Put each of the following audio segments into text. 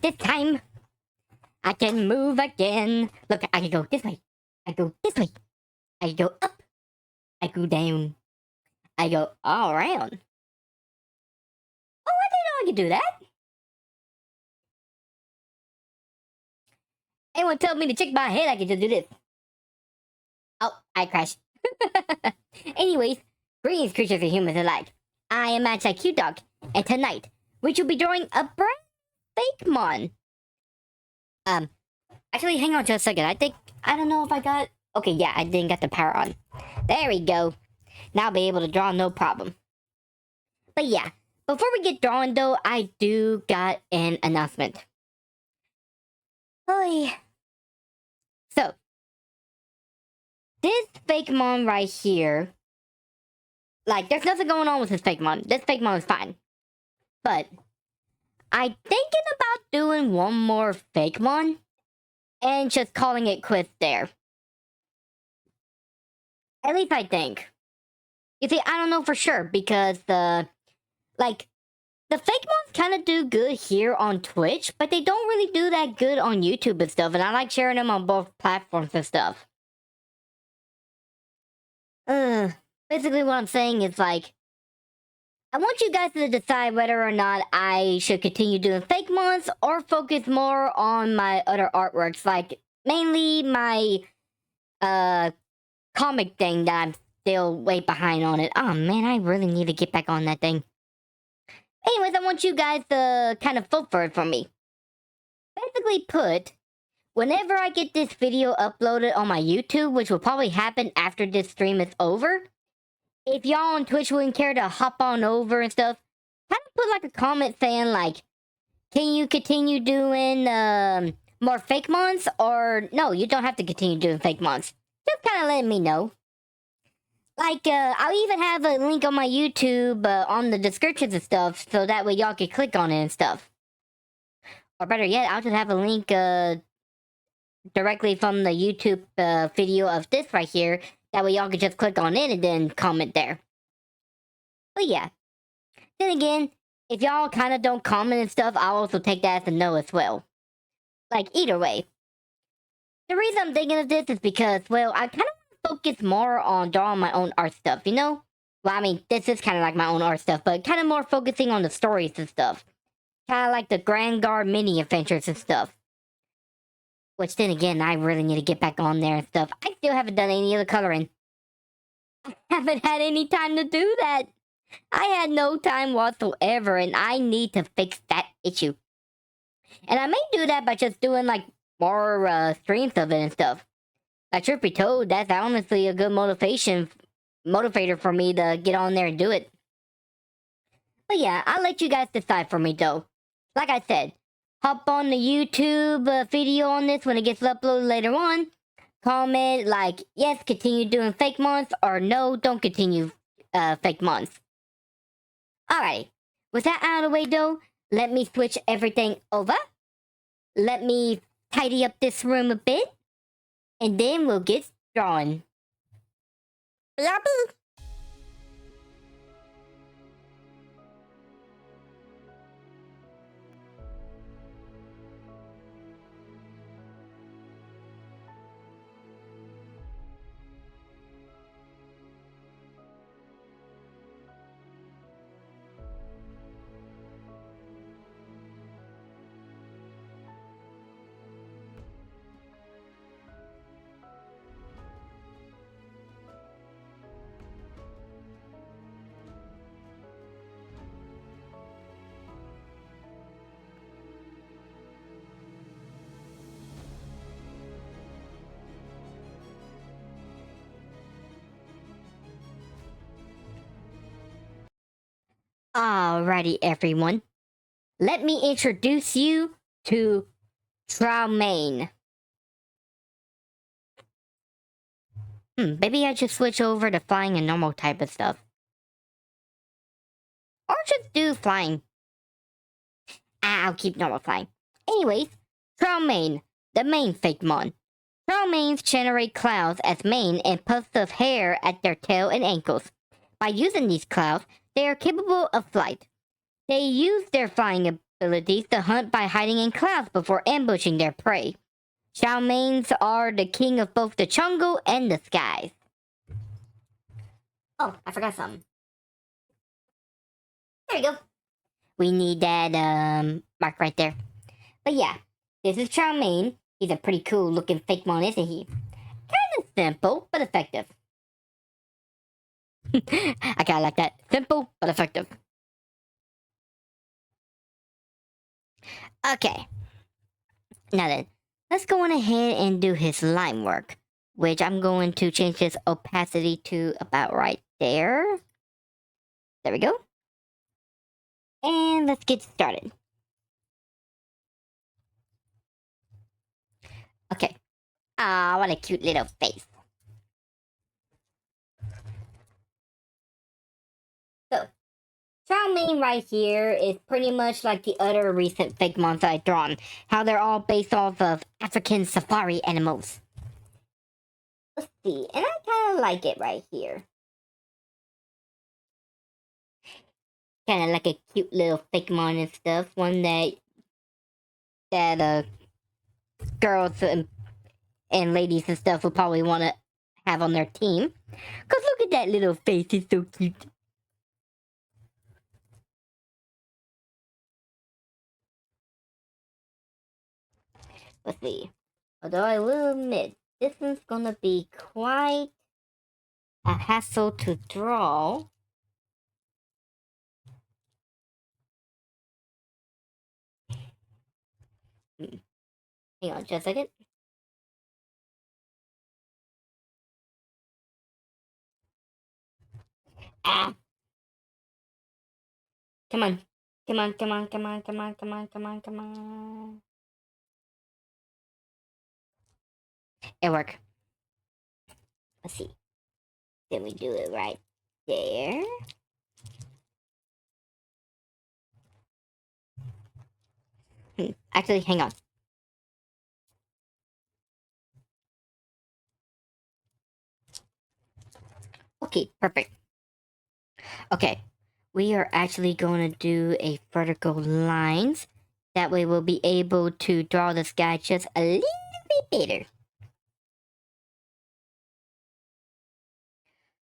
different this time. I can move again. Look, I can go this way. I go this way. I go up. I go down. I go all around. Oh, I didn't know I could do that. Anyone told me to check my head, I could just do this. Oh, I crashed. Anyways, greetings, creatures and humans alike. I am MagiQDog, and tonight we shall be drawing a brand Fakemon. Actually, hang on just a second. I don't know if I got. Okay, yeah, I didn't get the power on. There we go. Now I'll be able to draw no problem. But yeah, before we get drawing though, I do got an announcement. Oh, so this Fakemon right here, like, there's nothing going on with this Fakemon. This Fakemon is fine. But I'm thinking about doing one more Fakemon and just calling it quits there. At least I think. You see, I don't know for sure because the Fakemons kind of do good here on Twitch, but they don't really do that good on YouTube and stuff, and I like sharing them on both platforms and stuff. Basically what I'm saying is, like, I want you guys to decide whether or not I should continue doing Fakemons or focus more on my other artworks, like, mainly my, comic thing that I'm still way behind on it. Oh man, I really need to get back on that thing. Anyways, I want you guys to kind of vote for it for me. Basically put, whenever I get this video uploaded on my YouTube, which will probably happen after this stream is over, if y'all on Twitch wouldn't care to hop on over and stuff, kind of put like a comment saying like, can you continue doing more Fakemons? Or no, you don't have to continue doing Fakemons. Just kind of letting me know. Like, I'll even have a link on my YouTube on the descriptions and stuff, so that way y'all can click on it and stuff. Or better yet, I'll just have a link directly from the YouTube video of this right here. That way y'all can just click on it and then comment there. But yeah. Then again, if y'all kind of don't comment and stuff, I'll also take that as a no as well. Like, either way. The reason I'm thinking of this is because, well, I kind of focus more on drawing my own art stuff, you know? Well, I mean, this is kind of like my own art stuff, but kind of more focusing on the stories and stuff. Kind of like the Grand Guard mini adventures and stuff. Which then again, I really need to get back on there and stuff. I still haven't done any of the coloring. I haven't had any time to do that. I had no time whatsoever, and I need to fix that issue. And I may do that by just doing, like, more streams of it and stuff. Like, truth be told, that's honestly a good motivator for me to get on there and do it. But yeah, I'll let you guys decide for me, though. Like I said, hop on the YouTube video on this when it gets uploaded later on. Comment like, yes, continue doing Fakemons, or no, don't continue Fakemons. Alrighty, with that out of the way though, let me switch everything over. Let me tidy up this room a bit. And then we'll get drawing. Blaboo! Alrighty, everyone. Let me introduce you to Shroumane. Maybe I should switch over to flying and normal type of stuff. Or just do flying. I'll keep normal flying. Anyways, Shroumane, the main Fakemon. Shroumanes generate clouds as mane and puffs of hair at their tail and ankles. By using these clouds, they are capable of flight. They use their flying abilities to hunt by hiding in clouds before ambushing their prey. Shroumanes are the king of both the jungle and the skies. Oh, I forgot something. There we go. We need that mark right there. But yeah, this is Shroumane. He's a pretty cool looking Fakemon, isn't he? Kind of simple, but effective. I kinda like that. Simple, but effective. Okay. Now then, let's go on ahead and do his line work. Which I'm going to change his opacity to about right there. There we go. And let's get started. Okay. Ah, what a cute little face. So, Shroumane right here is pretty much like the other recent Fakemons I've drawn. How they're all based off of African safari animals. Let's see, and I kind of like it right here. Kind of like a cute little Fakemon and stuff. One that girls and ladies and stuff will probably want to have on their team. Cause look at that little face, it's so cute. Let's see. Although I will admit, this one's gonna be quite a hassle to draw. Hang on just a second. Ah! Come on. Come on, come on, come on, come on, come on, come on, come on. It worked. Let's see. Then we do it right there. Actually, hang on. Okay, perfect. Okay, we are actually going to do a vertical lines. That way we'll be able to draw this guy just a little bit better.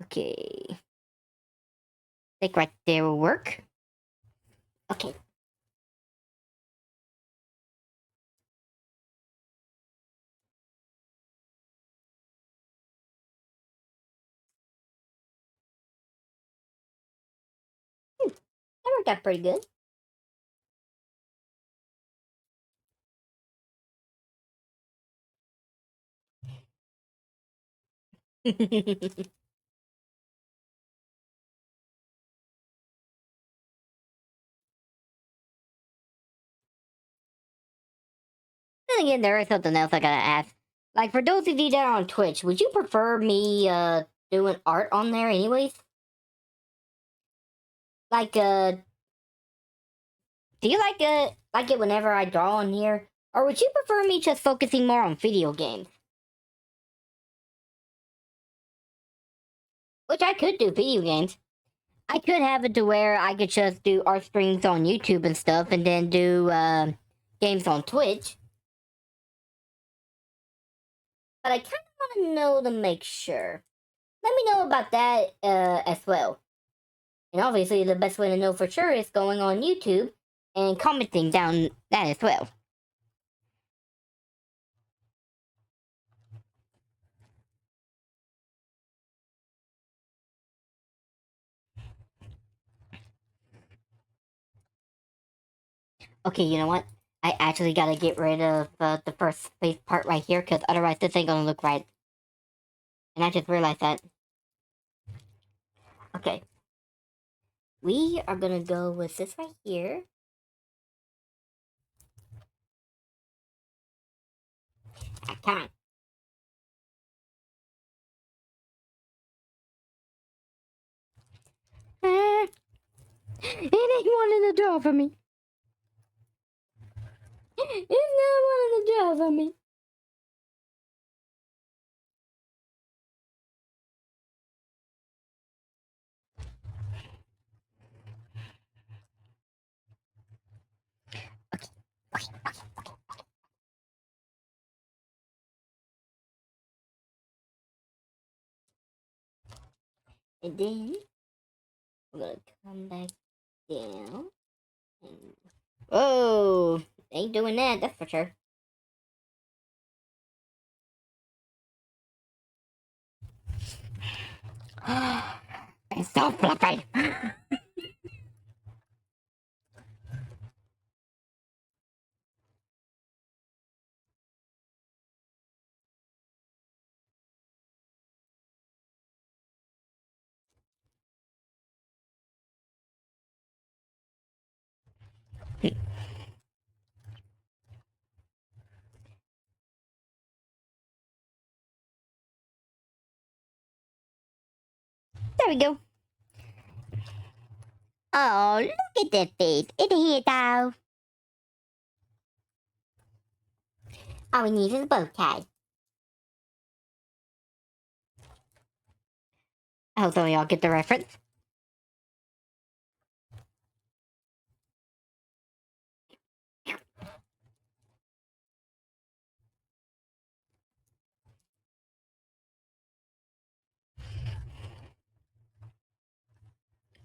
Okay. I think right there will work. Okay. That worked out pretty good. Then again, there is something else I gotta ask. Like, for those of you that are on Twitch, would you prefer me doing art on there anyways? Like, do you like it whenever I draw on here? Or would you prefer me just focusing more on video games? Which I could do video games. I could have it to where I could just do art streams on YouTube and stuff and then do games on Twitch. But I kind of want to know to make sure. Let me know about that as well. And obviously, the best way to know for sure is going on YouTube and commenting down that as well. Okay, you know what? I actually gotta get rid of the first space part right here because otherwise this ain't gonna look right. And I just realized that. Okay. We are gonna go with this right here. Ah, come on. Ah, it ain't wanting to draw for me. It's not wanting to draw for me. And then we're gonna come back down. And... Whoa! Ain't doing that, that's for sure. It's so fluffy! There we go. Oh, look at that face. It's here, though. All we need is a bow tie. I hope some of y'all get the reference.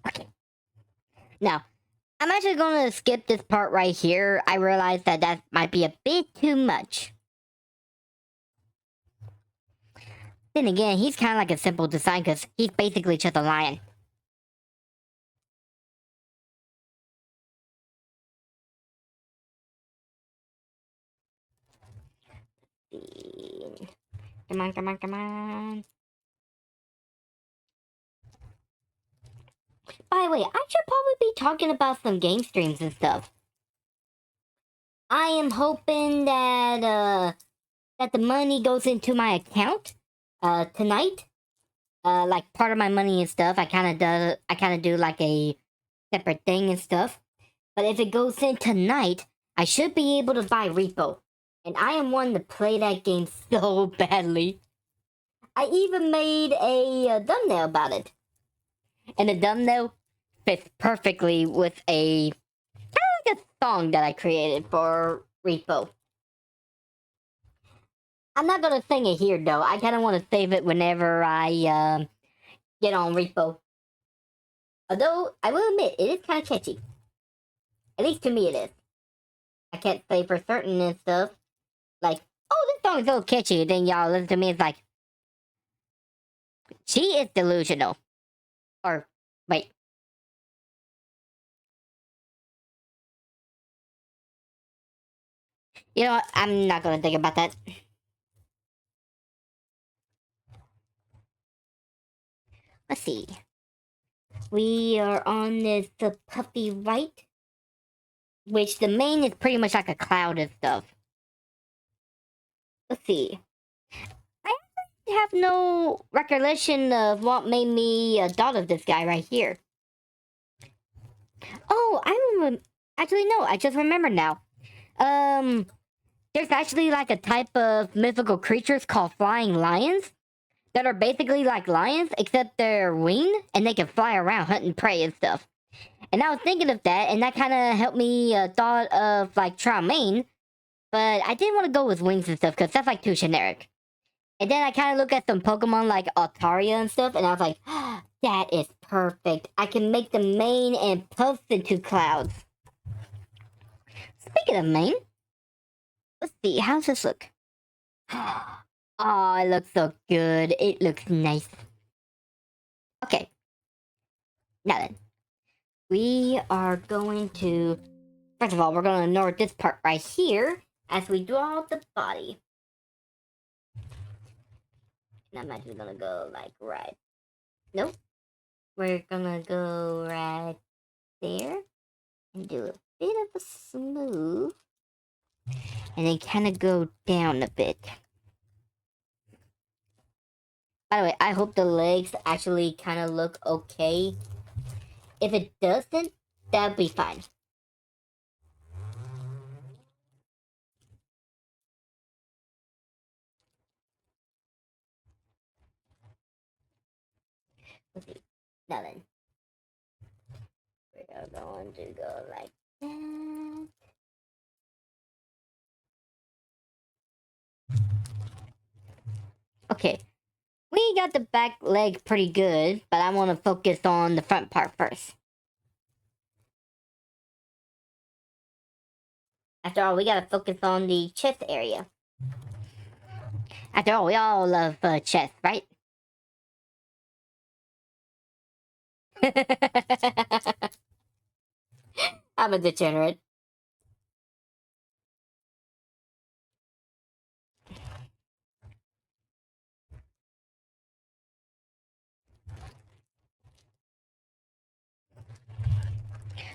Okay. Now, I'm actually going to skip this part right here. I realize that that might be a bit too much. Then again, he's kind of like a simple design because he's basically just a lion. Come on, come on, come on. By the way, I should probably be talking about some game streams and stuff. I am hoping that that the money goes into my account tonight. Like part of my money and stuff. I kind of do like a separate thing and stuff. But if it goes in tonight, I should be able to buy Repo. And I am wanting to play that game so badly. I even made a thumbnail about it. And the thumbnail fits perfectly with a kind of like a song that I created for Repo. I'm not gonna sing it here though. I kind of want to save it whenever I get on Repo. Although I will admit it is kind of catchy. At least to me it is. I can't say for certain and stuff. Like, oh, this song is so catchy. Then y'all listen to me. It's like, she is delusional. Or wait. You know what? I'm not gonna think about that. Let's see. We are on this puppy right, which the mane is pretty much like a cloud and stuff. Let's see. I have no recollection of what made me thought of this guy right here. Oh, I remember. Actually, no. I just remembered now. There's actually like a type of mythical creatures called flying lions that are basically like lions, except they're winged and they can fly around hunting prey and stuff. And I was thinking of that, and that kind of helped me thought of like Shroumane, but I didn't want to go with wings and stuff because that's like too generic. And then I kind of look at some Pokemon like Altaria and stuff, and I was like, oh, that is perfect. I can make the mane and puffs into clouds. Speaking of mane, let's see, how's this look? Oh, it looks so good. It looks nice. Okay. Now then. We are going to... First of all, we're going to ignore this part right here as we draw the body. And I'm actually going to go like right... Nope. We're going to go right there. And do a bit of a smooth. And then kind of go down a bit. By the way, I hope the legs actually kind of look okay. If it doesn't, that'll be fine. Let's see. Now then. We are going to go like that. Okay. We got the back leg pretty good, but I want to focus on the front part first. After all, we gotta focus on the chest area. After all, we all love chest, right? I'm a degenerate.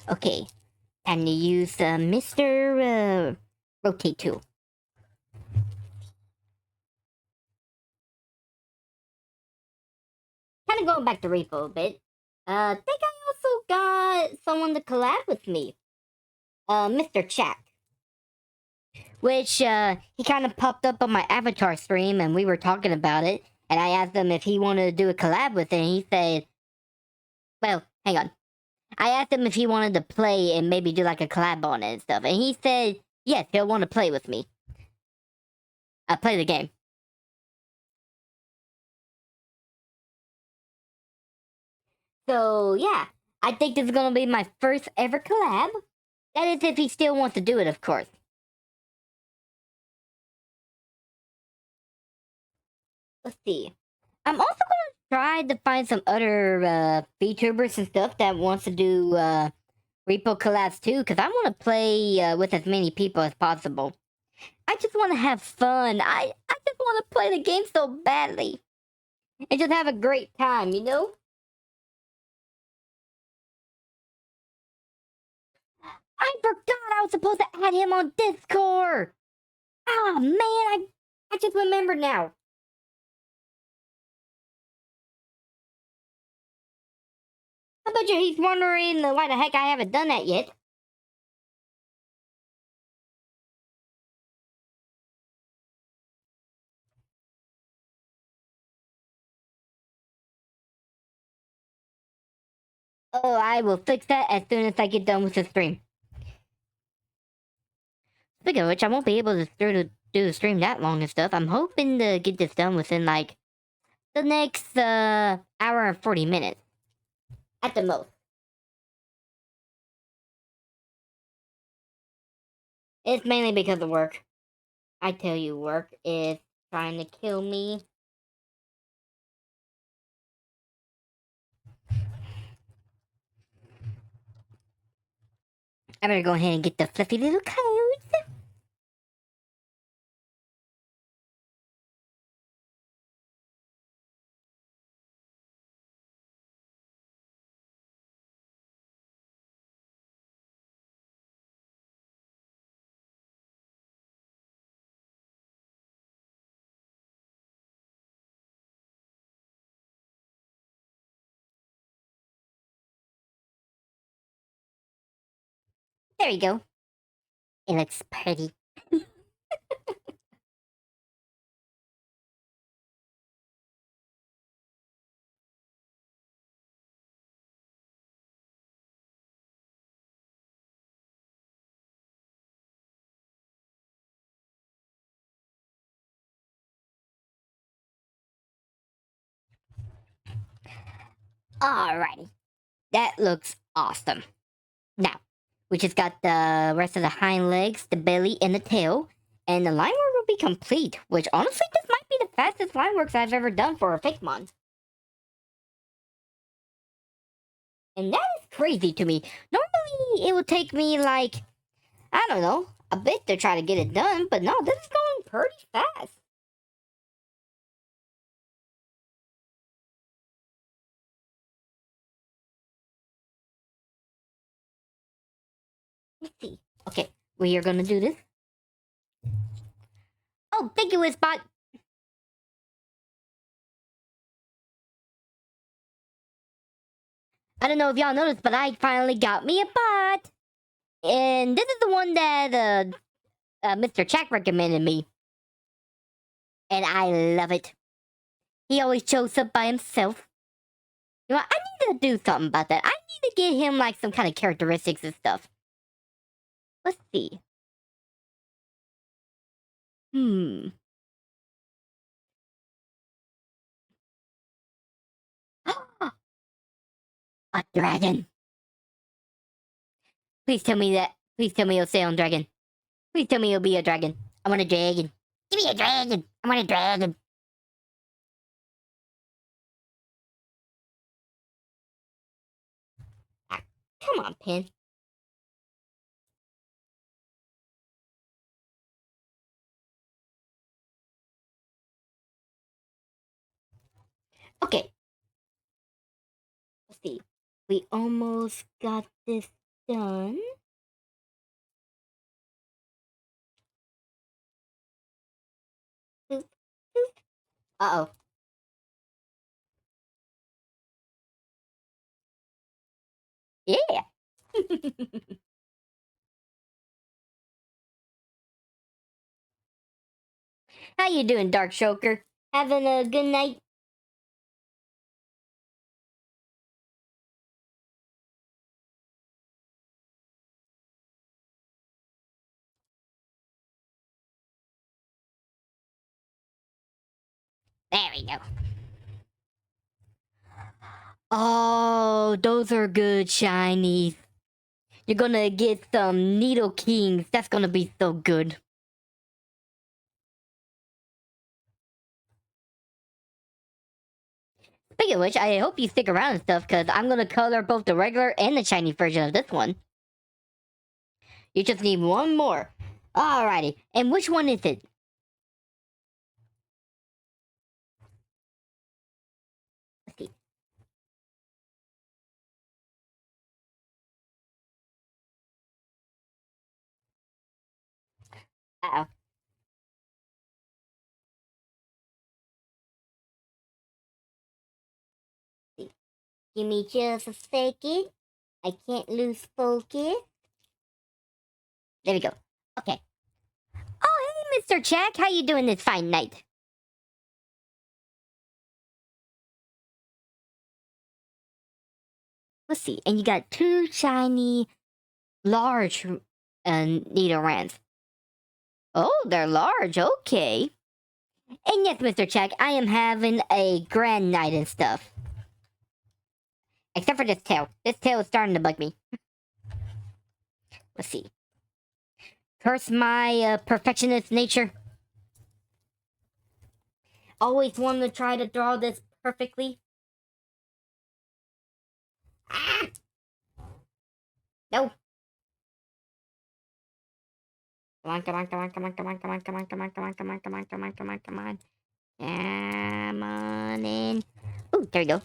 Okay, time to use Mr. Rotate tool. Kind of going back to Repo a bit. Think I also got someone to collab with me. Mr. Chat. Which, he kind of popped up on my Avatar stream and we were talking about it. And I asked him if he wanted to do a collab with it. And he said, well, hang on. I asked him if he wanted to play and maybe do like a collab on it and stuff. And he said, yes, he'll want to play with me. Play the game. So, yeah. I think this is going to be my first ever collab. That is if he still wants to do it, of course. Let's see. I'm also going to try to find some other VTubers and stuff that wants to do Repo collabs too, because I want to play with as many people as possible. I just want to have fun. I just want to play the game so badly. And just have a great time, you know? I forgot I was supposed to add him on Discord! Ah, man, I just remembered now. I bet you he's wondering why the heck I haven't done that yet. Oh, I will fix that as soon as I get done with the stream. Speaking of which, I won't be able to do the stream that long and stuff. I'm hoping to get this done within like the next hour and 40 minutes at the most. It's mainly because of work. I tell you, work is trying to kill me. I better go ahead and get the fluffy little codes. There you go. It looks pretty. Alrighty. That looks awesome. Now, we just got the rest of the hind legs, the belly, and the tail. And the line work will be complete, which honestly, this might be the fastest line works I've ever done for a Fakemon. And that is crazy to me. Normally, it would take me like, I don't know, a bit to try to get it done, but no, this is going pretty fast. Let's see. Okay, we are gonna do this. Oh, thank you, Wizbot. I don't know if y'all noticed, but I finally got me a bot. And this is the one that Mr. Jack recommended me. And I love it. He always shows up by himself. You know, I need to do something about that. I need to get him like some kind of characteristics and stuff. Let's see. Hmm. A dragon. Please tell me that. Please tell me it'll stay on dragon. Please tell me it'll be a dragon. I want a dragon. Give me a dragon. I want a dragon. Ah, come on, Pin. Okay. Let's see. We almost got this done. Boop, boop. Uh-oh. Yeah. How you doing, Dark Shoker? Having a good night? There we go. Oh, those are good shinies. You're gonna get some Needle Kings. That's gonna be so good. Speaking of which, I hope you stick around and stuff, because I'm gonna color both the regular and the shiny version of this one. You just need one more. Alrighty. And which one is it? Let's see. Uh-oh. Give me just a second. I can't lose focus. There we go. Okay. Oh, hey, Mr. Jack. How you doing this fine night? Let's see. And you got two shiny, large Nidorans. Oh, they're large. Okay. And yes, Mr. Jack, I am having a grand night and stuff. Except for this tail. This tail is starting to bug me. Let's see. Curse my perfectionist nature. Always wanted to try to draw this perfectly. Ah! No. Come on, come on, come on, come on, come on, come on, come on, come on, come on, come on, come on, come on, come on, come on. Come on in. Ooh, there we go.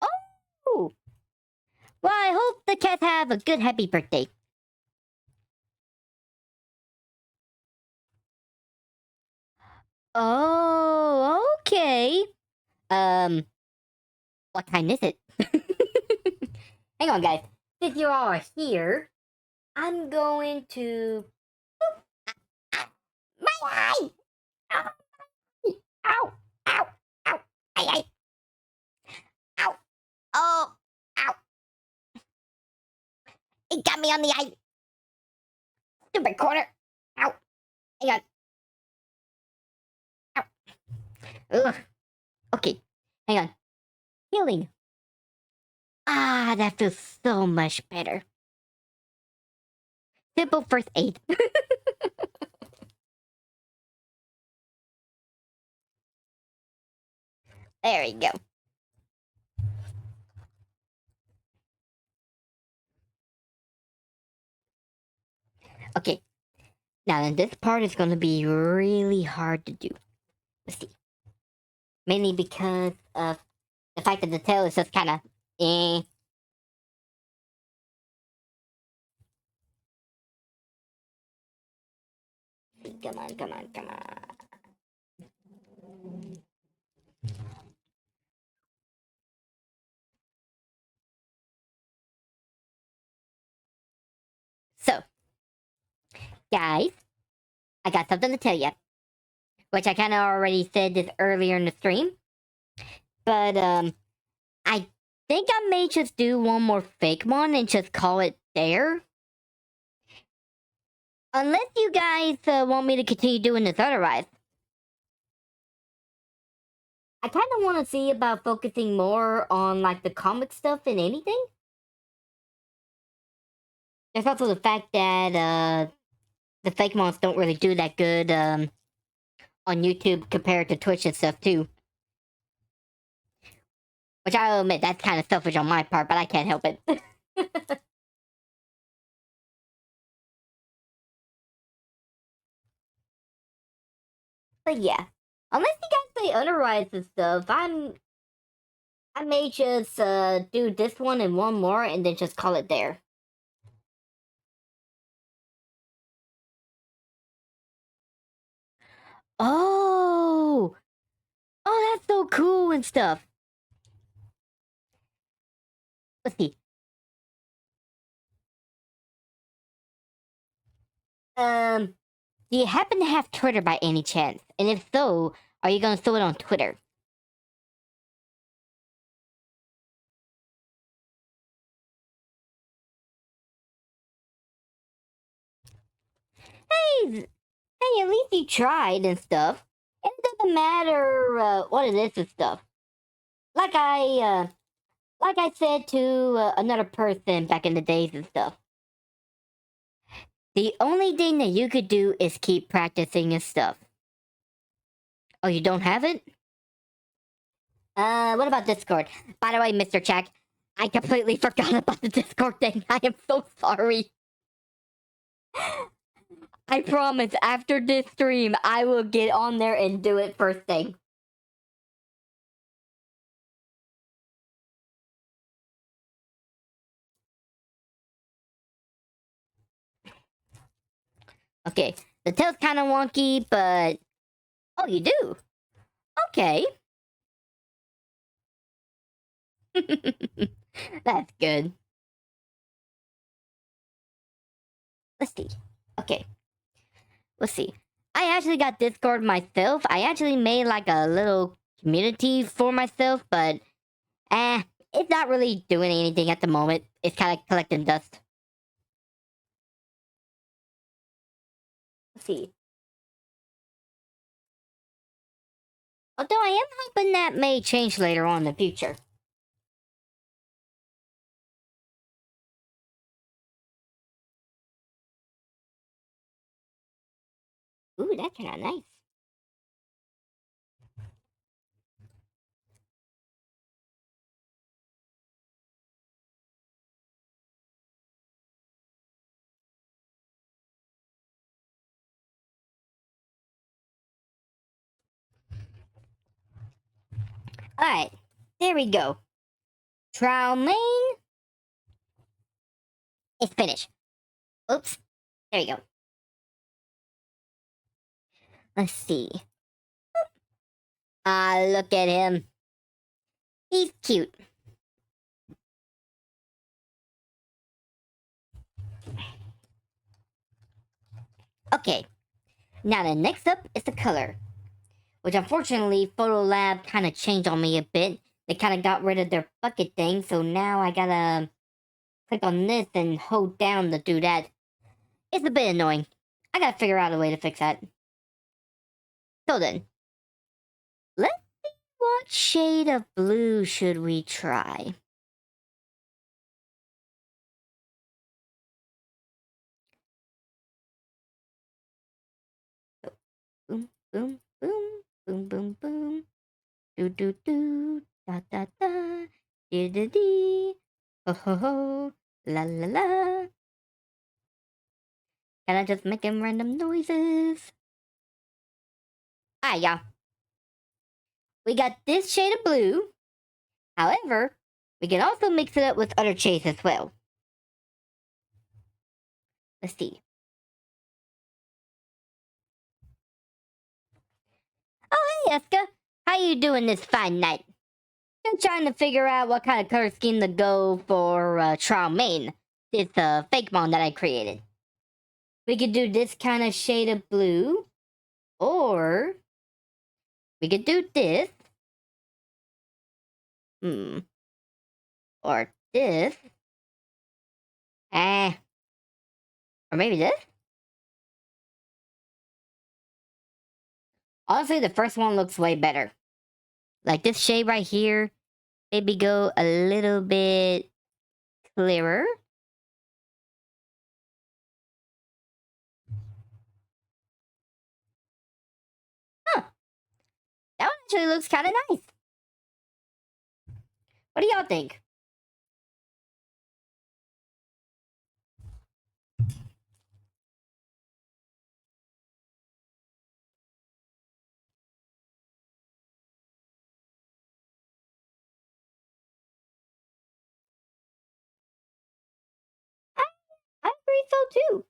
Oh! Well, I hope the cats have a good happy birthday. Oh, okay. What kind is it? Hang on, guys. Since you all are here, I'm going to... My eye! Ow! Ow! Ow! Ow! Ay, Ow! Oh! Ow! It got me on the eye! Stupid corner! Ow! Hang on. Ow! Ugh. Okay. Hang on. Healing. Ah, that feels so much better. Simple first aid. There we go. Okay. Now, then this part is going to be really hard to do. Let's see. Mainly because of the fact that the tail is just kind of eh. Come on, come on, come on. So, guys, I got something to tell you. Which I kind of already said this earlier in the stream. But, I think I may just do one more Fakemon and just call it there. Unless you guys want me to continue doing this otherwise. I kind of want to see about focusing more on like the comic stuff than anything. There's also the fact that the fake mons don't really do that good on YouTube compared to Twitch and stuff too. Which I'll admit that's kind of selfish on my part, but I can't help it. But yeah, unless you guys say otherwise and stuff, I may just do this one and one more and then just call it there. Oh, oh, that's so cool and stuff. Let's see. Do you happen to have Twitter by any chance? And if so, are you gonna throw it on Twitter? Hey, hey, at least you tried and stuff. And it doesn't matter what it is and stuff. Like I said to another person back in the days and stuff. The only thing that you could do is keep practicing and stuff. Oh, you don't have it? What about Discord? By the way, Mr. Check, I completely forgot about the Discord thing. I am so sorry. I promise, after this stream, I will get on there and do it first thing. Okay, the tail's kind of wonky, but... Oh, you do? Okay. That's good. Let's see. Okay. Let's see. I actually got Discord myself. I actually made like a little community for myself, but it's not really doing anything at the moment. It's kind of collecting dust. Let's see. Although I am hoping that may change later on in the future. Ooh, that's kind of nice. Alright, there we go. Shroumane is finished. Oops. There you go. Let's see. Ah, look at him. He's cute. Okay. Now the next up is the color. Which unfortunately, Photo Lab kind of changed on me a bit. They kind of got rid of their bucket thing, so now I gotta click on this and hold down to do that. It's a bit annoying. I gotta figure out a way to fix that. So then, let's see what shade of blue should we try. Boom, boom, boom, boom, boom, boom. Do do do, da da da, dee dee dee, ho ho ho, la la la. Can I just making random noises? Ah, yeah. We got this shade of blue. However, we can also mix it up with other shades as well. Let's see. Oh, hey, Eska. How you doing this fine night? I'm trying to figure out what kind of color scheme to go for Shroumane. This Fakemon that I created. We could do this kind of shade of blue. Or we could do this. Or this. Or maybe this? Honestly, the first one looks way better. Like this shade right here, maybe go a little bit clearer. Huh. That one actually looks kind of nice. What do y'all think? I agree so too.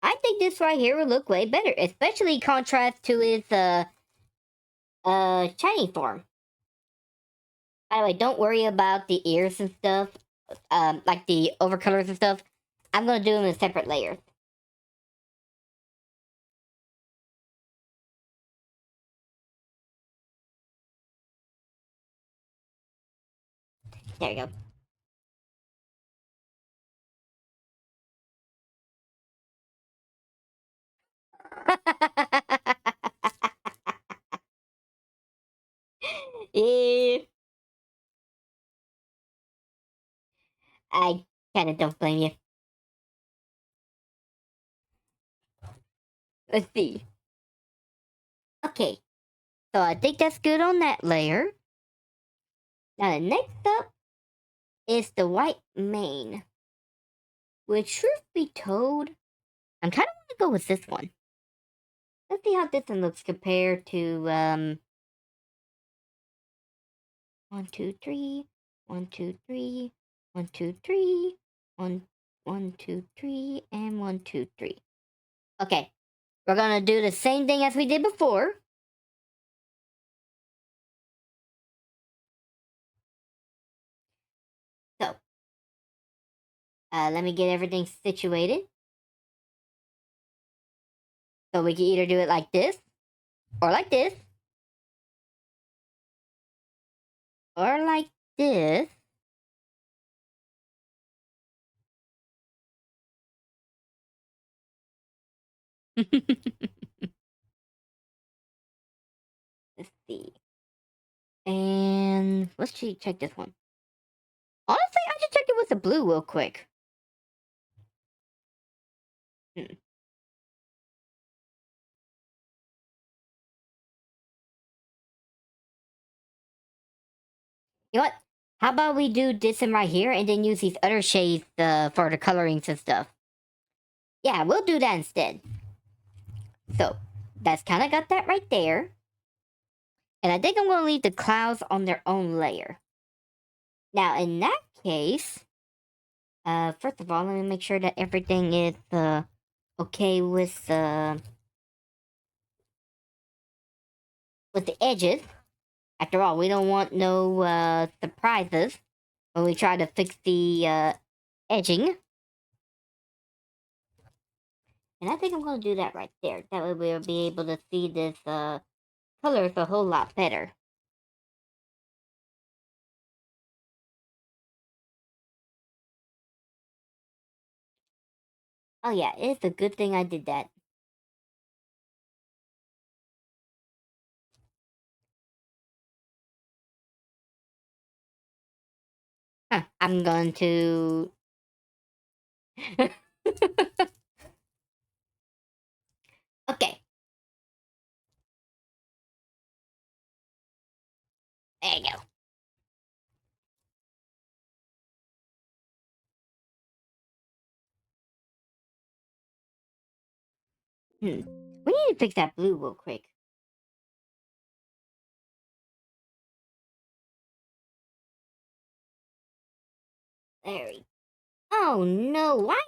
I think this right here would look way better, especially contrast to his shiny form. By the way, don't worry about the ears and stuff, like the overcolors and stuff. I'm gonna do them in separate layers. There you go. Yeah, I kind of don't blame you. Let's see. Okay, so I think that's good on that layer. Now the next up is the white mane, which truth be told, I'm kind of want to go with this one. Let's see how this one looks compared to 1, 2, 3, 1, 2, 3, 1, 2, 3, 1, 1, 2, 3, and 1, 2, 3. Okay, we're gonna do the same thing as we did before. So, let me get everything situated. So we can either do it like this, or like this, or like this. Let's see. And let's check this one. Honestly, I should check it with the blue real quick. Hmm. You know what? How about we do this one right here and then use these other shades for the colorings and stuff? Yeah, we'll do that instead. So, that's kind of got that right there. And I think I'm going to leave the clouds on their own layer. Now, in that case, first of all, let me make sure that everything is okay with the edges. After all, we don't want no surprises when we try to fix the edging. And I think I'm going to do that right there. That way we'll be able to see this colors a whole lot better. Oh yeah, it's a good thing I did that. Huh, I'm going to... Okay, there you go. Hmm. We need to fix that blue real quick. There we... Oh no, why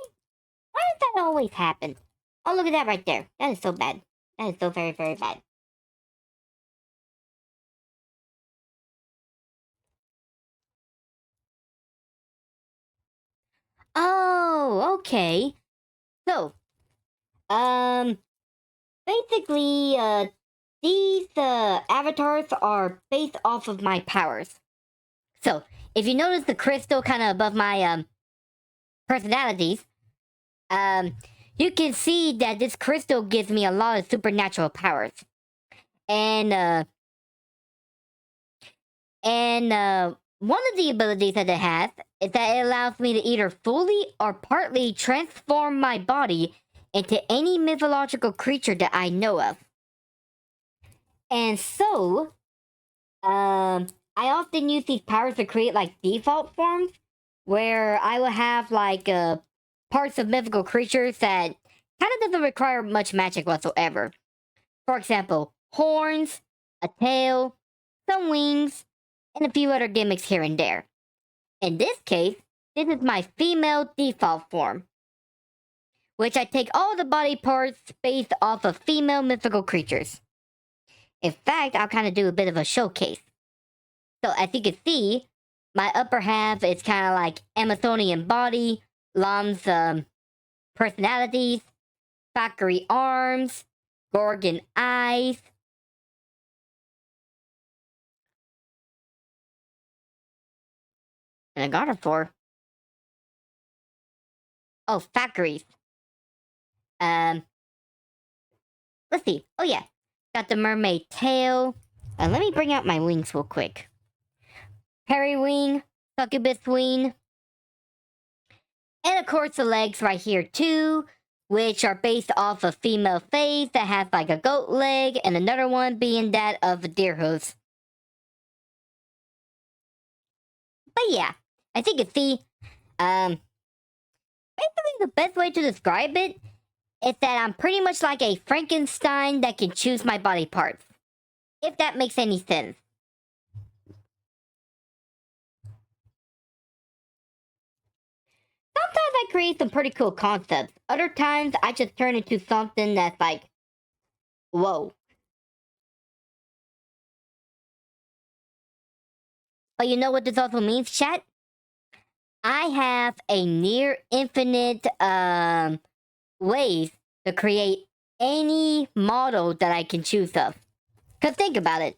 does that always happen? Oh, look at that right there. That is so bad. That is so very, very bad. Oh, okay. So, um, basically, these avatars are based off of my powers. So, if you notice the crystal kind of above my personalities, um, you can see that this crystal gives me a lot of supernatural powers. And And one of the abilities that it has is that it allows me to either fully or partly transform my body into any mythological creature that I know of. And so, I often use these powers to create like default forms where I will have like parts of mythical creatures that kind of doesn't require much magic whatsoever. For example, horns, a tail, some wings, and a few other gimmicks here and there. In this case, this is my female default form, which I take all the body parts based off of female mythical creatures. In fact, I'll kind of do a bit of a showcase. So as you can see, my upper half is kind of like Amazonian body, Lam's personalities, Valkyrie arms, Gorgon eyes. And I got her for. Oh, Valkyries. Um, let's see. Oh yeah, got the mermaid tail. Let me bring out my wings real quick. Periwing, succubus wing, and of course the legs right here too, which are based off a female face that has like a goat leg, and another one being that of a deer hooves. But yeah, I think you see, basically the best way to describe it is that I'm pretty much like a Frankenstein that can choose my body parts. If that makes any sense. Sometimes I create some pretty cool concepts. Other times I just turn into something that's like, whoa. But you know what this also means, chat? I have a near infinite ways to create any model that I can choose of. Cause think about it.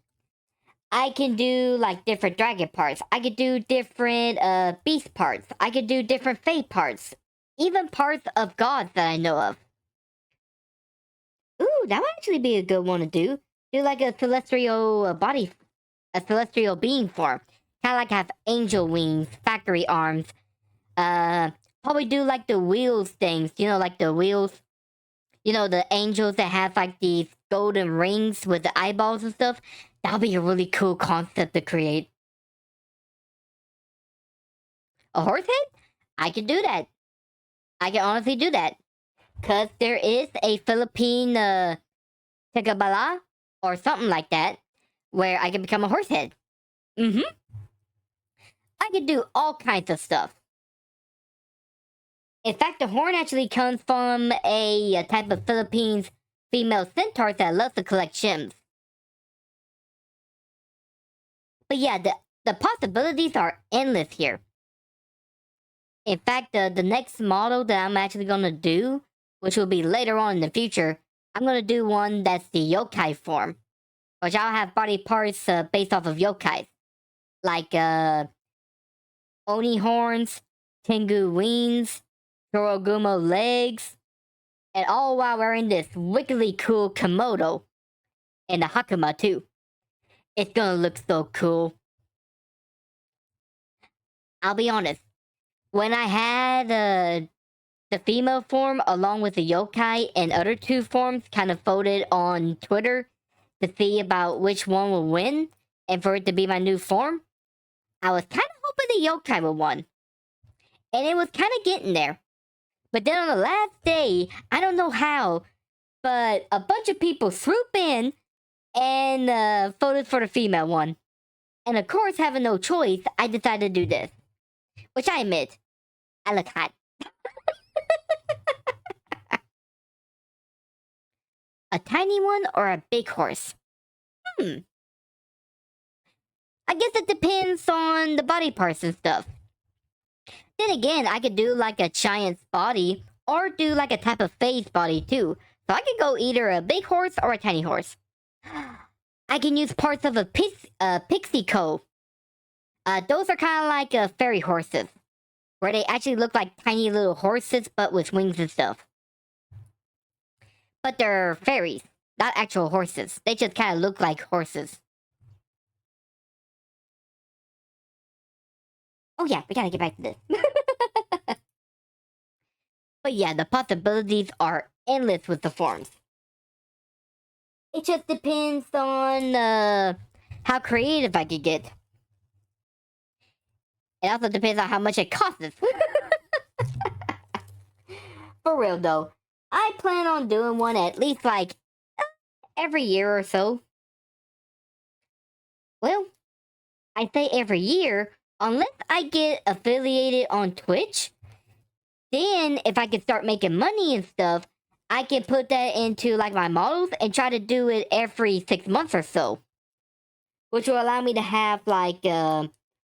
I can do like different dragon parts. I could do different beast parts. I could do different fate parts. Even parts of gods that I know of. Ooh, that would actually be a good one to do. Do like a celestial body, a celestial being form. Kind of like have angel wings, factory arms. Probably do like the wheels things. You know, like the wheels. You know, the angels that have like these golden rings with the eyeballs and stuff. That'll be a really cool concept to create. A horse head? I can do that. I can honestly do that. Because there is a Philippine Tegabala or something like that where I can become a horse head. Mm-hmm. I can do all kinds of stuff. In fact, the horn actually comes from a type of Philippines female centaur that loves to collect gems. But yeah, the possibilities are endless here. In fact, the next model that I'm actually gonna do, which will be later on in the future, I'm gonna do one that's the yokai form, which I'll have body parts based off of yokais, like oni horns, tengu wings, torogumo legs, and all while wearing this wickedly cool komodo and a hakama too. It's gonna look so cool. I'll be honest. When I had the female form along with the yokai and other two forms kind of voted on Twitter to see about which one would win and for it to be my new form, I was kind of hoping the yokai would win. And it was kind of getting there. But then on the last day, I don't know how, but a bunch of people swooped in and voted for the female one. And of course, having no choice, I decided to do this. Which I admit, I look hot. A tiny one or a big horse? I guess it depends on the body parts and stuff. Then again, I could do like a giant's body or do like a type of face body too. So I could go either a big horse or a tiny horse. I can use parts of a pixie co. Those are kind of like fairy horses, where they actually look like tiny little horses but with wings and stuff. But they're fairies, not actual horses. They just kind of look like horses. Oh yeah, we gotta get back to this. But yeah, the possibilities are endless with the forms. It just depends on how creative I could get. It also depends on how much it costs. For real though, I plan on doing one at least like every year or so. Well, I say every year, unless I get affiliated on Twitch. Then, if I could start making money and stuff, I can put that into like my models and try to do it every 6 months or so, which will allow me to have like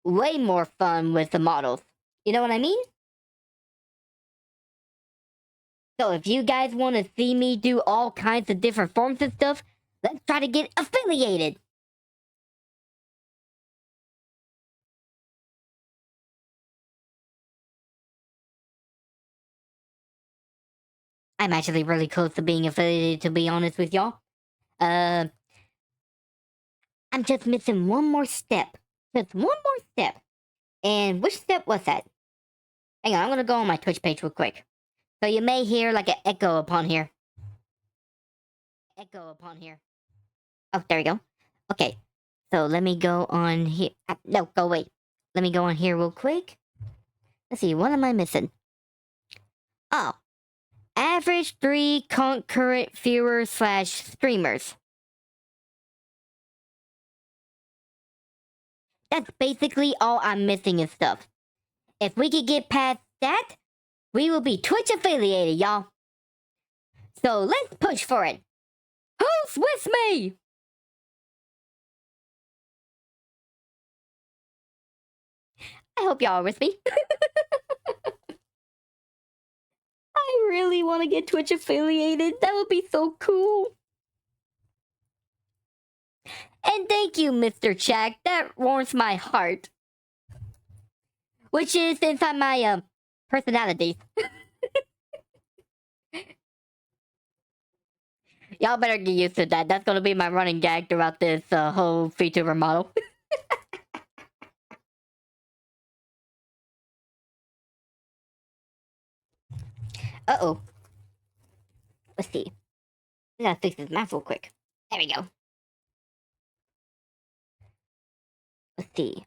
way more fun with the models. You know what I mean? So if you guys want to see me do all kinds of different forms and stuff, let's try to get affiliated. I'm actually really close to being affiliated, to be honest with y'all. Uh, I'm just missing one more step. Just one more step. And which step was that? Hang on, I'm gonna go on my Twitch page real quick. So you may hear like an echo upon here. Echo upon here. Oh, there we go. Okay. So let me go on here. No, go away. Let me go on here real quick. Let's see, what am I missing? Oh, average 3 concurrent viewers slash streamers. That's basically all I'm missing and stuff. If we could get past that, we will be Twitch affiliated, y'all. So let's push for it. Who's with me? I hope y'all are with me. I really want to get Twitch affiliated. That would be so cool. And thank you, Mr. Jack. That warms my heart. Which is inside my personality. Y'all better get used to that. That's gonna be my running gag throughout this whole VTuber model. Uh-oh. Let's see. We gotta fix this mask real quick. There we go. Let's see.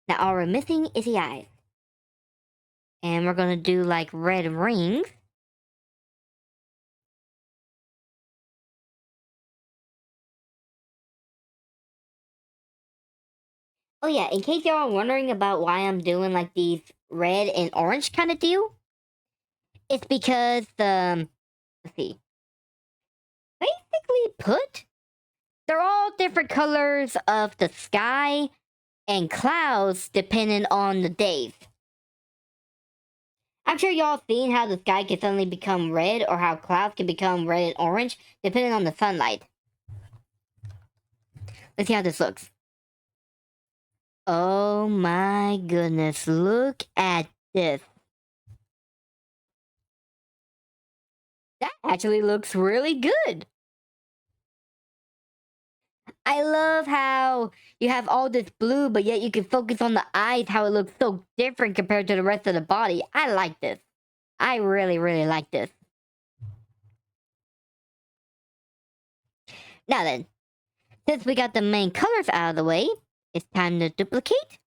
Now all we're missing is the eyes. And we're gonna do like red rings. Oh yeah, in case y'all are wondering about why I'm doing like these red and orange kind of deal, it's because let's see. Basically put, they're all different colors of the sky and clouds depending on the days. I'm sure y'all seen how the sky can suddenly become red or how clouds can become red and orange depending on the sunlight. Let's see how this looks. Oh my goodness, look at this. That actually looks really good. I love how you have all this blue, but yet you can focus on the eyes, how it looks so different compared to the rest of the body. I like this. I really, really like this. Now then, since we got the main colors out of the way, it's time to duplicate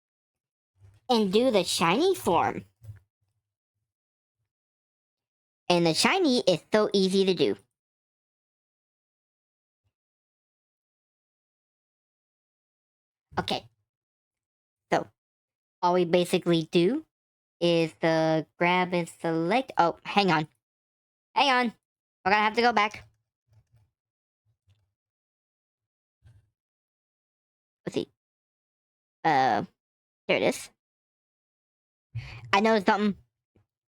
and do the shiny form. And the shiny is so easy to do. Okay. So, all we basically do is grab and select. Oh, hang on. Hang on. We're gonna have to go back. Let's see. There it is. I noticed something.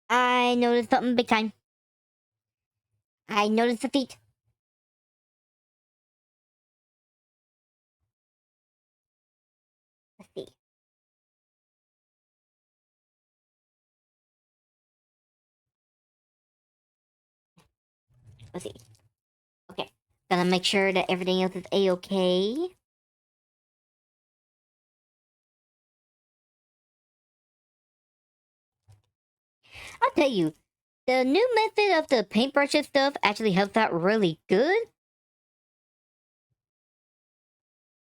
I noticed something big time. I noticed the feet. Let's see. Let's see. Okay. Gonna make sure that everything else is A-okay. I'll tell you, the new method of the paintbrushes stuff actually helps out really good.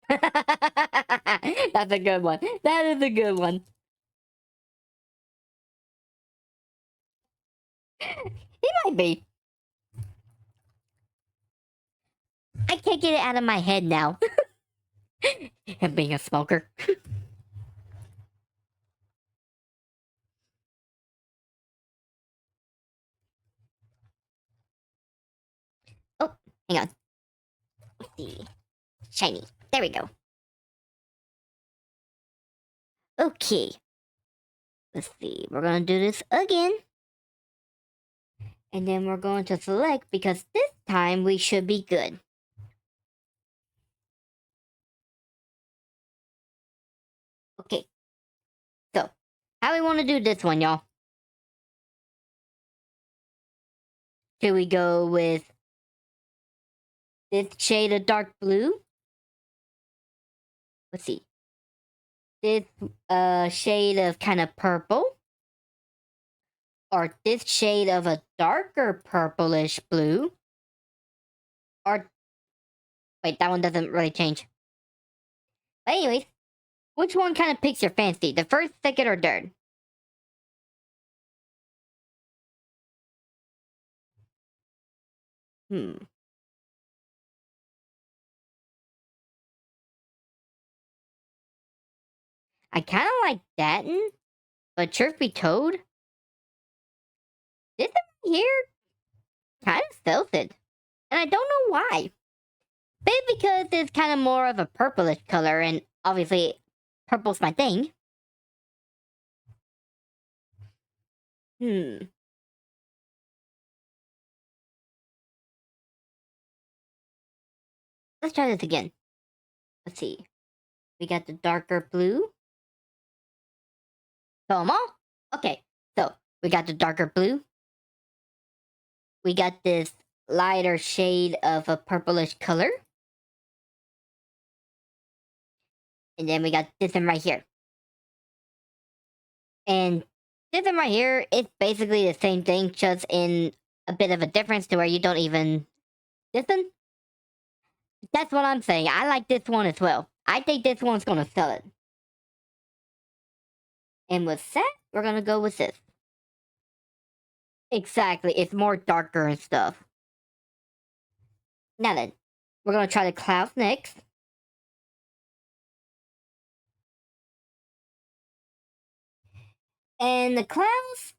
That's a good one. That is a good one. He might be. I can't get it out of my head now. Him being a smoker. Oh, hang on. Let's see. Shiny. There we go. Okay. Let's see. We're gonna do this again. And then we're going to select because this time we should be good. Okay. So, how we want to do this one, y'all? Should we go with this shade of dark blue? Let's see. This shade of kind of purple? Or this shade of a darker purplish blue? Or wait, that one doesn't really change. But anyways, which one kind of picks your fancy? The first, second, or third? I kind of like that one, but truth be told, this one here kind of sells it. And I don't know why. Maybe because it's kind of more of a purplish color, and obviously, purple's my thing. Let's try this again. Let's see. We got the darker blue. Come on. Okay, so we got the darker blue. We got this lighter shade of a purplish color. And then we got this one right here. And this one right here, it's basically the same thing, just in a bit of a difference to where you don't even... This one? That's what I'm saying. I like this one as well. I think this one's gonna sell it. And with that, we're gonna go with this. Exactly. It's more darker and stuff. Now then, we're gonna try the clouds next. And the clouds,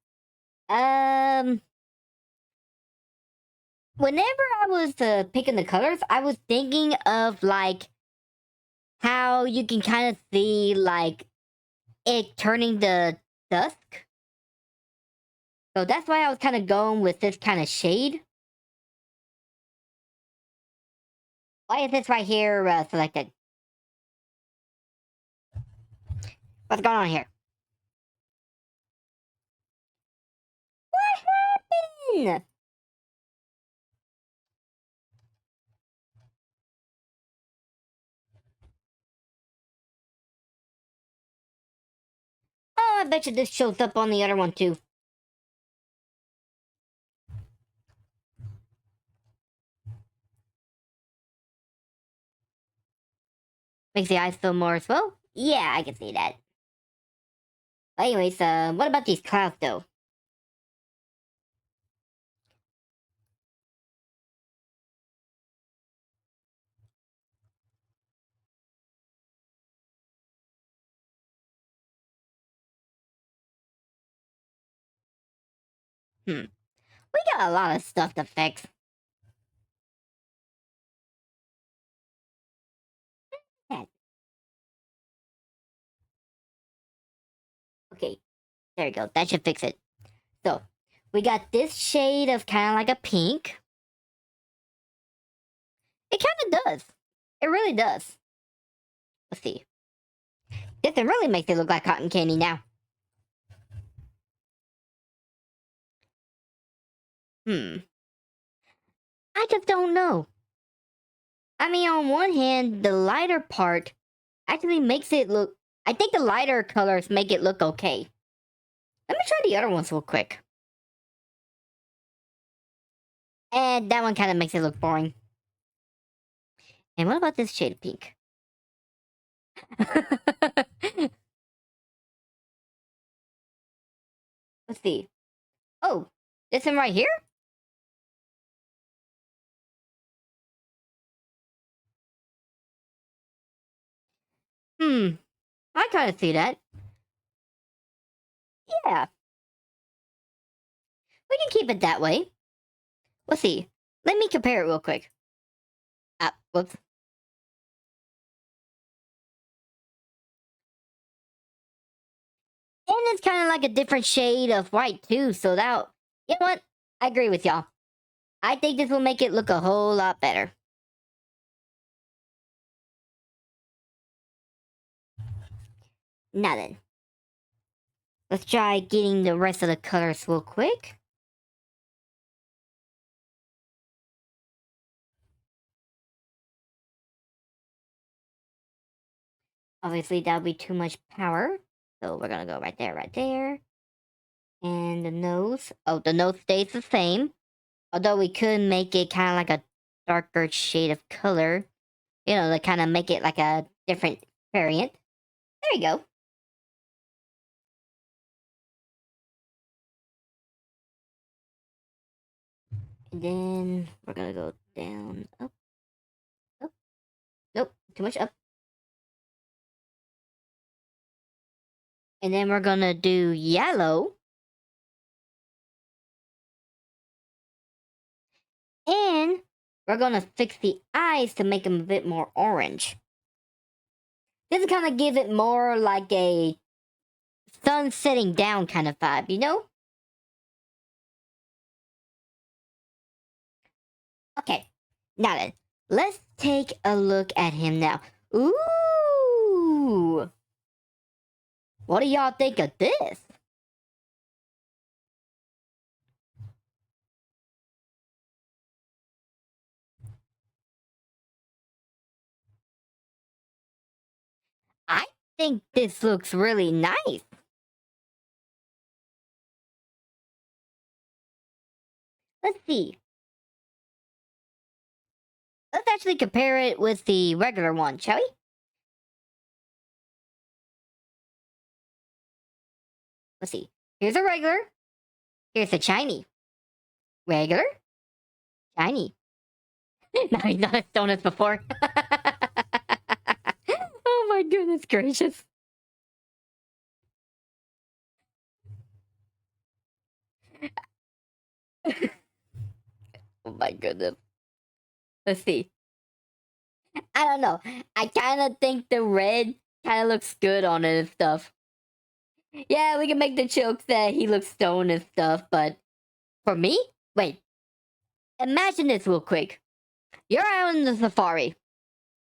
whenever I was picking the colors, I was thinking of like how you can kind of see like it turning the dusk. So that's why I was kind of going with this kind of shade. Why is this right here selected? What's going on here? What happened? Oh, I bet you this shows up on the other one too. Makes the eyes feel more as well? Yeah, I can see that. But anyways, what about these clouds though? We got a lot of stuff to fix. Okay, there you go. That should fix it. So, we got this shade of kind of like a pink. It kind of does. It really does. Let's see. This one really makes it look like cotton candy now. I just don't know. I mean, on one hand, the lighter part actually makes it look... I think the lighter colors make it look okay. Let me try the other ones real quick. And that one kind of makes it look boring. And what about this shade of pink? Let's see. Oh, this one right here? Hmm, I kind of see that. Yeah, we can keep it that way. Let's see. Let me compare it real quick. Ah, whoops. And it's kind of like a different shade of white too, so that... You know what? I agree with y'all. I think this will make it look a whole lot better. Now then, let's try getting the rest of the colors real quick. Obviously, that would be too much power. So we're gonna go right there, right there. And the nose. Oh, the nose stays the same. Although we could make it kind of like a darker shade of color. You know, to kind of make it like a different variant. There you go. And then we're gonna go down, up, up. Nope, too much up. And then we're gonna do yellow. And we're gonna fix the eyes to make them a bit more orange. This is kind of give it more like a sun setting down kind of vibe, you know? Okay, now then, let's take a look at him now. Ooh! What do y'all think of this? I think this looks really nice. Let's see. Let's actually compare it with the regular one, shall we? Let's see. Here's a regular. Here's a shiny. Regular. Shiny. No, he's not a donuts before. Oh my goodness gracious. Oh my goodness. Let's see. I don't know. I kind of think the red kind of looks good on it and stuff. Yeah, we can make the jokes that he looks stoned and stuff, but for me, wait. Imagine this real quick. You're out in the safari.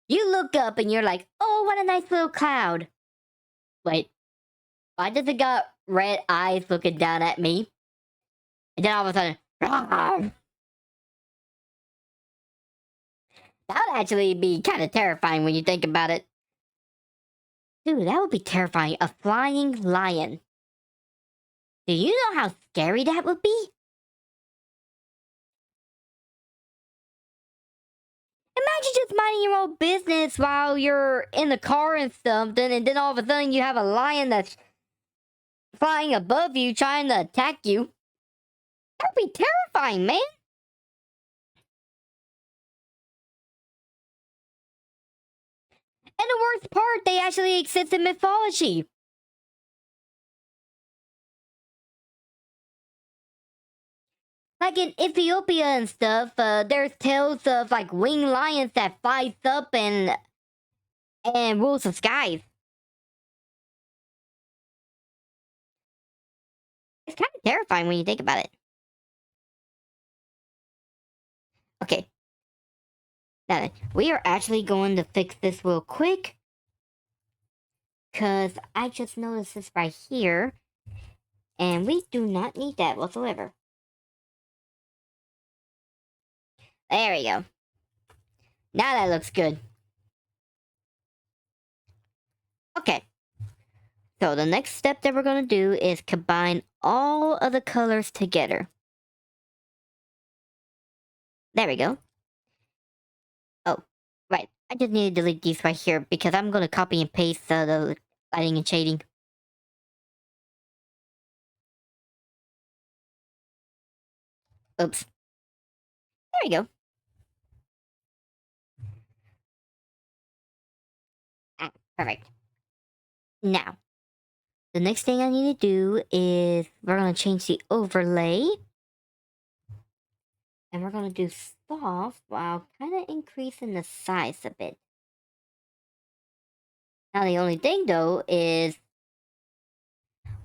You look up and you're like, oh, what a nice little cloud. Wait, why does it got red eyes looking down at me? And then all of a sudden, "Rawr!" That would actually be kind of terrifying when you think about it. Dude, that would be terrifying. A flying lion. Do you know how scary that would be? Imagine just minding your own business while you're in the car and something, and then all of a sudden you have a lion that's flying above you trying to attack you. That'd be terrifying, man. And the worst part, they actually exist in mythology. Like in Ethiopia and stuff, there's tales of like winged lions that flies up and rules the skies. It's kind of terrifying when you think about it. Okay, now then, we are actually going to fix this real quick. Because I just noticed this right here. And we do not need that whatsoever. There we go. Now that looks good. Okay. So the next step that we're going to do is combine all of the colors together. There we go. Oh, right. I just need to delete these right here because I'm gonna copy and paste the lighting and shading. Oops. There we go. Ah, perfect. Now, the next thing I need to do is we're gonna change the overlay. And we're gonna do soft while kind of increasing the size a bit. Now the only thing though is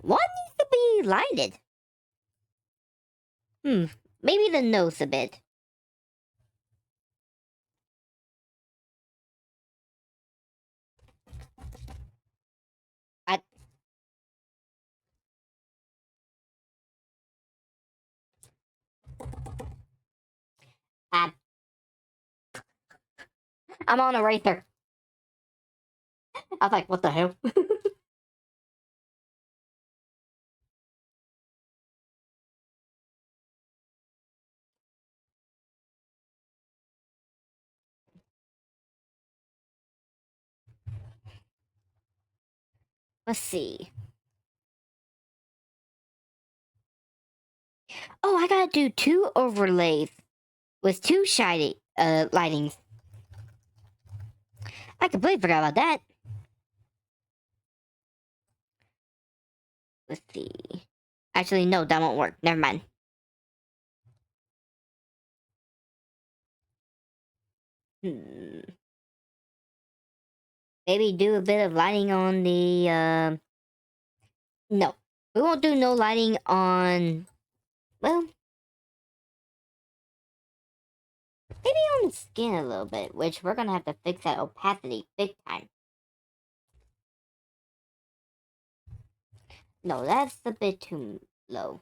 one needs to be lighted. Maybe the nose a bit. I, I I'm on a racer. I was like, what the hell? Let's see. Oh, I gotta do 2 overlays with 2 shiny lightings. I completely forgot about that. Let's see. Actually, no, that won't work. Never mind. Hmm. Maybe do a bit of lighting on the no. We won't do no lighting on, well, maybe on the skin a little bit, which we're gonna have to fix that opacity big time. No, that's a bit too low.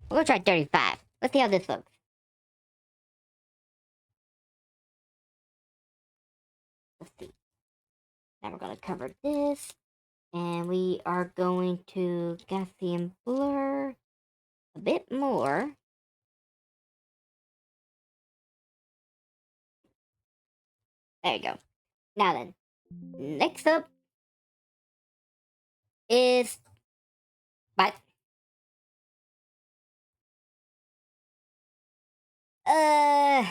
We're gonna try 35. Let's see how this looks. Let's see. Now we're gonna cover this. And we are going to Gaussian blur a bit more. There you go. Now then, next up is, but uh,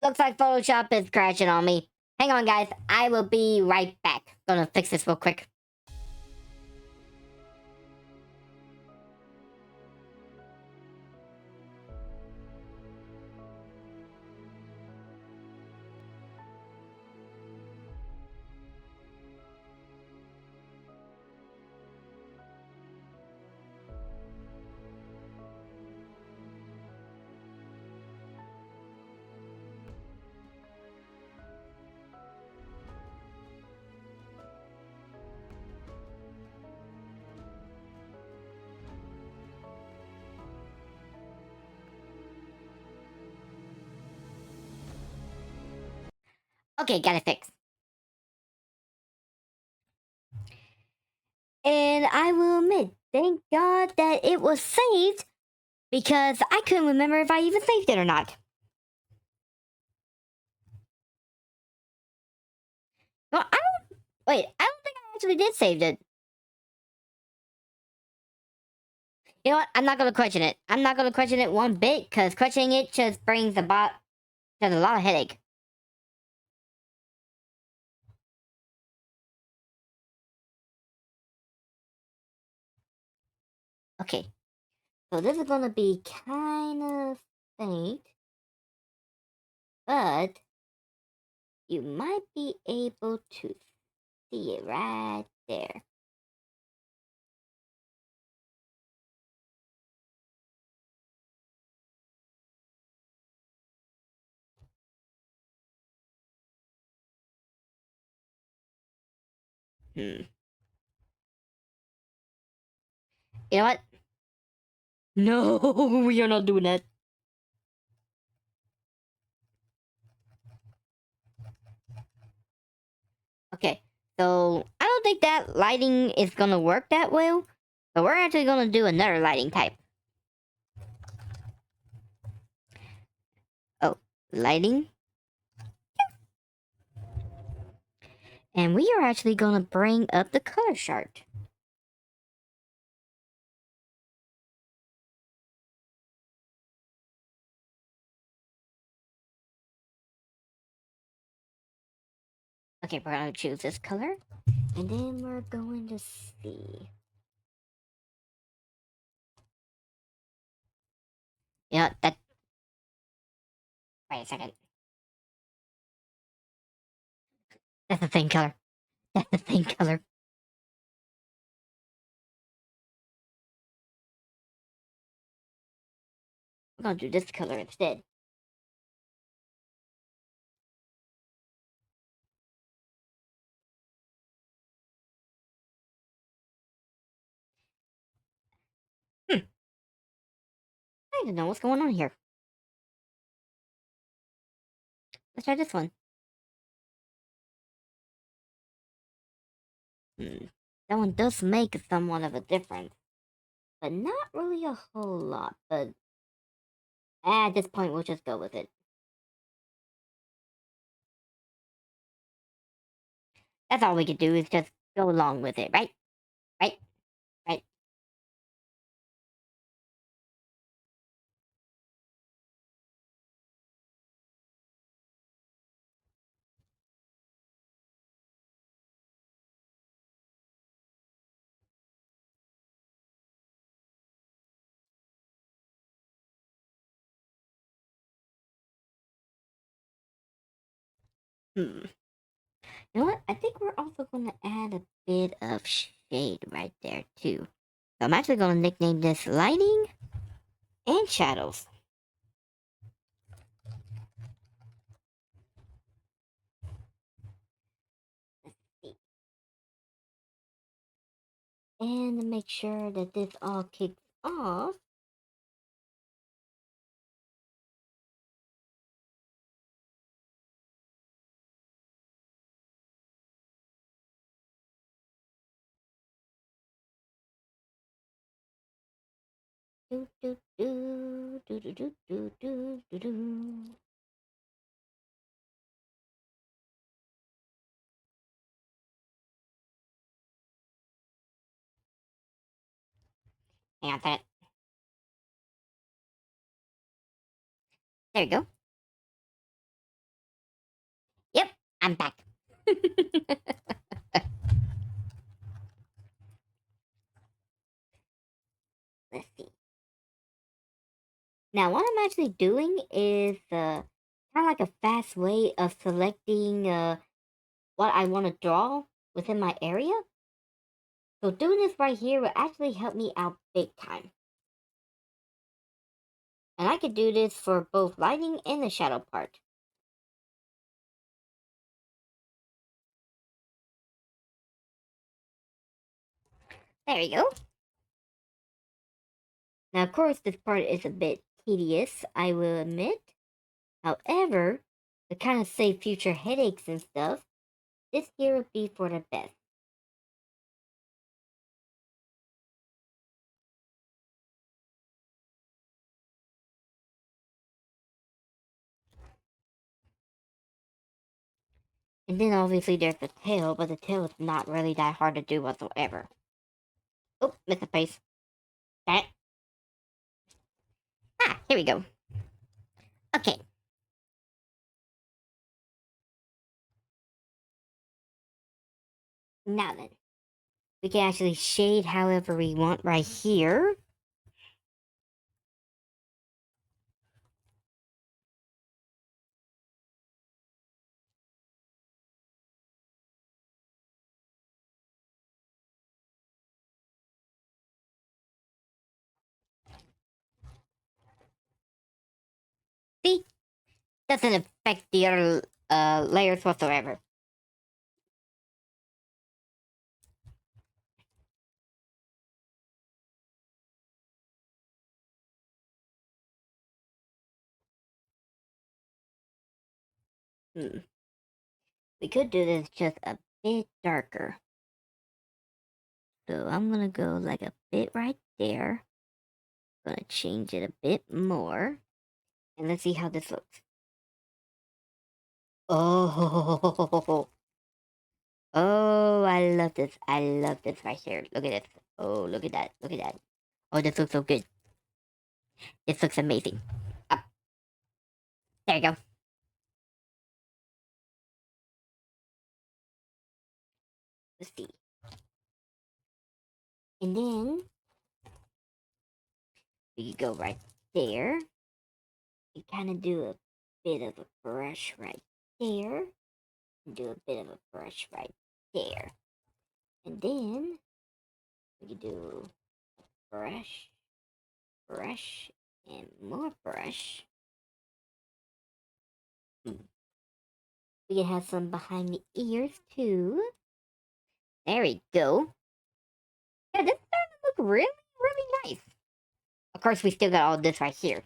looks like Photoshop is crashing on me. Hang on, guys. I will be right back. Gonna fix this real quick. Okay, got it fixed. And I will admit, thank God that it was saved because I couldn't remember if I even saved it or not. Well, I don't think I actually did save it. You know what? I'm not gonna question it. I'm not gonna question it one bit because questioning it just brings just a lot of headache. Okay, so this is gonna be kind of faint, but you might be able to see it right there. Hmm. You know what? No, we are not doing that. Okay, so I don't think that lighting is gonna work that well. So we're actually gonna do another lighting type. lighting. And we are actually going to bring up the color chart. Okay, we're going to choose this color. And then we're going to see. Yeah, that. Wait a second. That's the same color. That's the same color. We're going to do this color instead. I don't know what's going on here. Let's try this one. That one does make somewhat of a difference. But not really a whole lot. But at this point, we'll just go with it. That's all we can do is just go along with it, right? Right? Right? Hmm. You know what? I think we're also going to add a bit of shade right there, too. So I'm actually going to nickname this lighting and shadows. Let's see. And to make sure that this all kicks off, do do do do do do do do do do. Hang on a second. There you go. Yep, I'm back. Let's see. Now, what I'm actually doing is kind of like a fast way of selecting what I want to draw within my area. So doing this right here will actually help me out big time. And I could do this for both lighting and the shadow part. There you go. Now, of course, this part is a bit tedious, I will admit. However, to kind of save future headaches and stuff, this here would be for the best. And then obviously there's the tail, but the tail is not really that hard to do whatsoever. Oh, missed a place. Got it. Ah, here we go. Okay. Now then, we can actually shade however we want right here. See? Doesn't affect the other layers whatsoever. Hmm. We could do this just a bit darker. So I'm gonna go like a bit right there. Gonna change it a bit more. And let's see how this looks. Oh, oh, I love this. I love this right here. Look at this. Oh, look at that. Look at that. Oh, this looks so good. This looks amazing. Up. There you go. Let's see. And then we go right there. You kind of do a bit of a brush right there. And do a bit of a brush right there. And then we can do brush, brush, and more brush. We can have some behind the ears too. There we go. Yeah, this is starting to look really, really nice. Of course, we still got all this right here.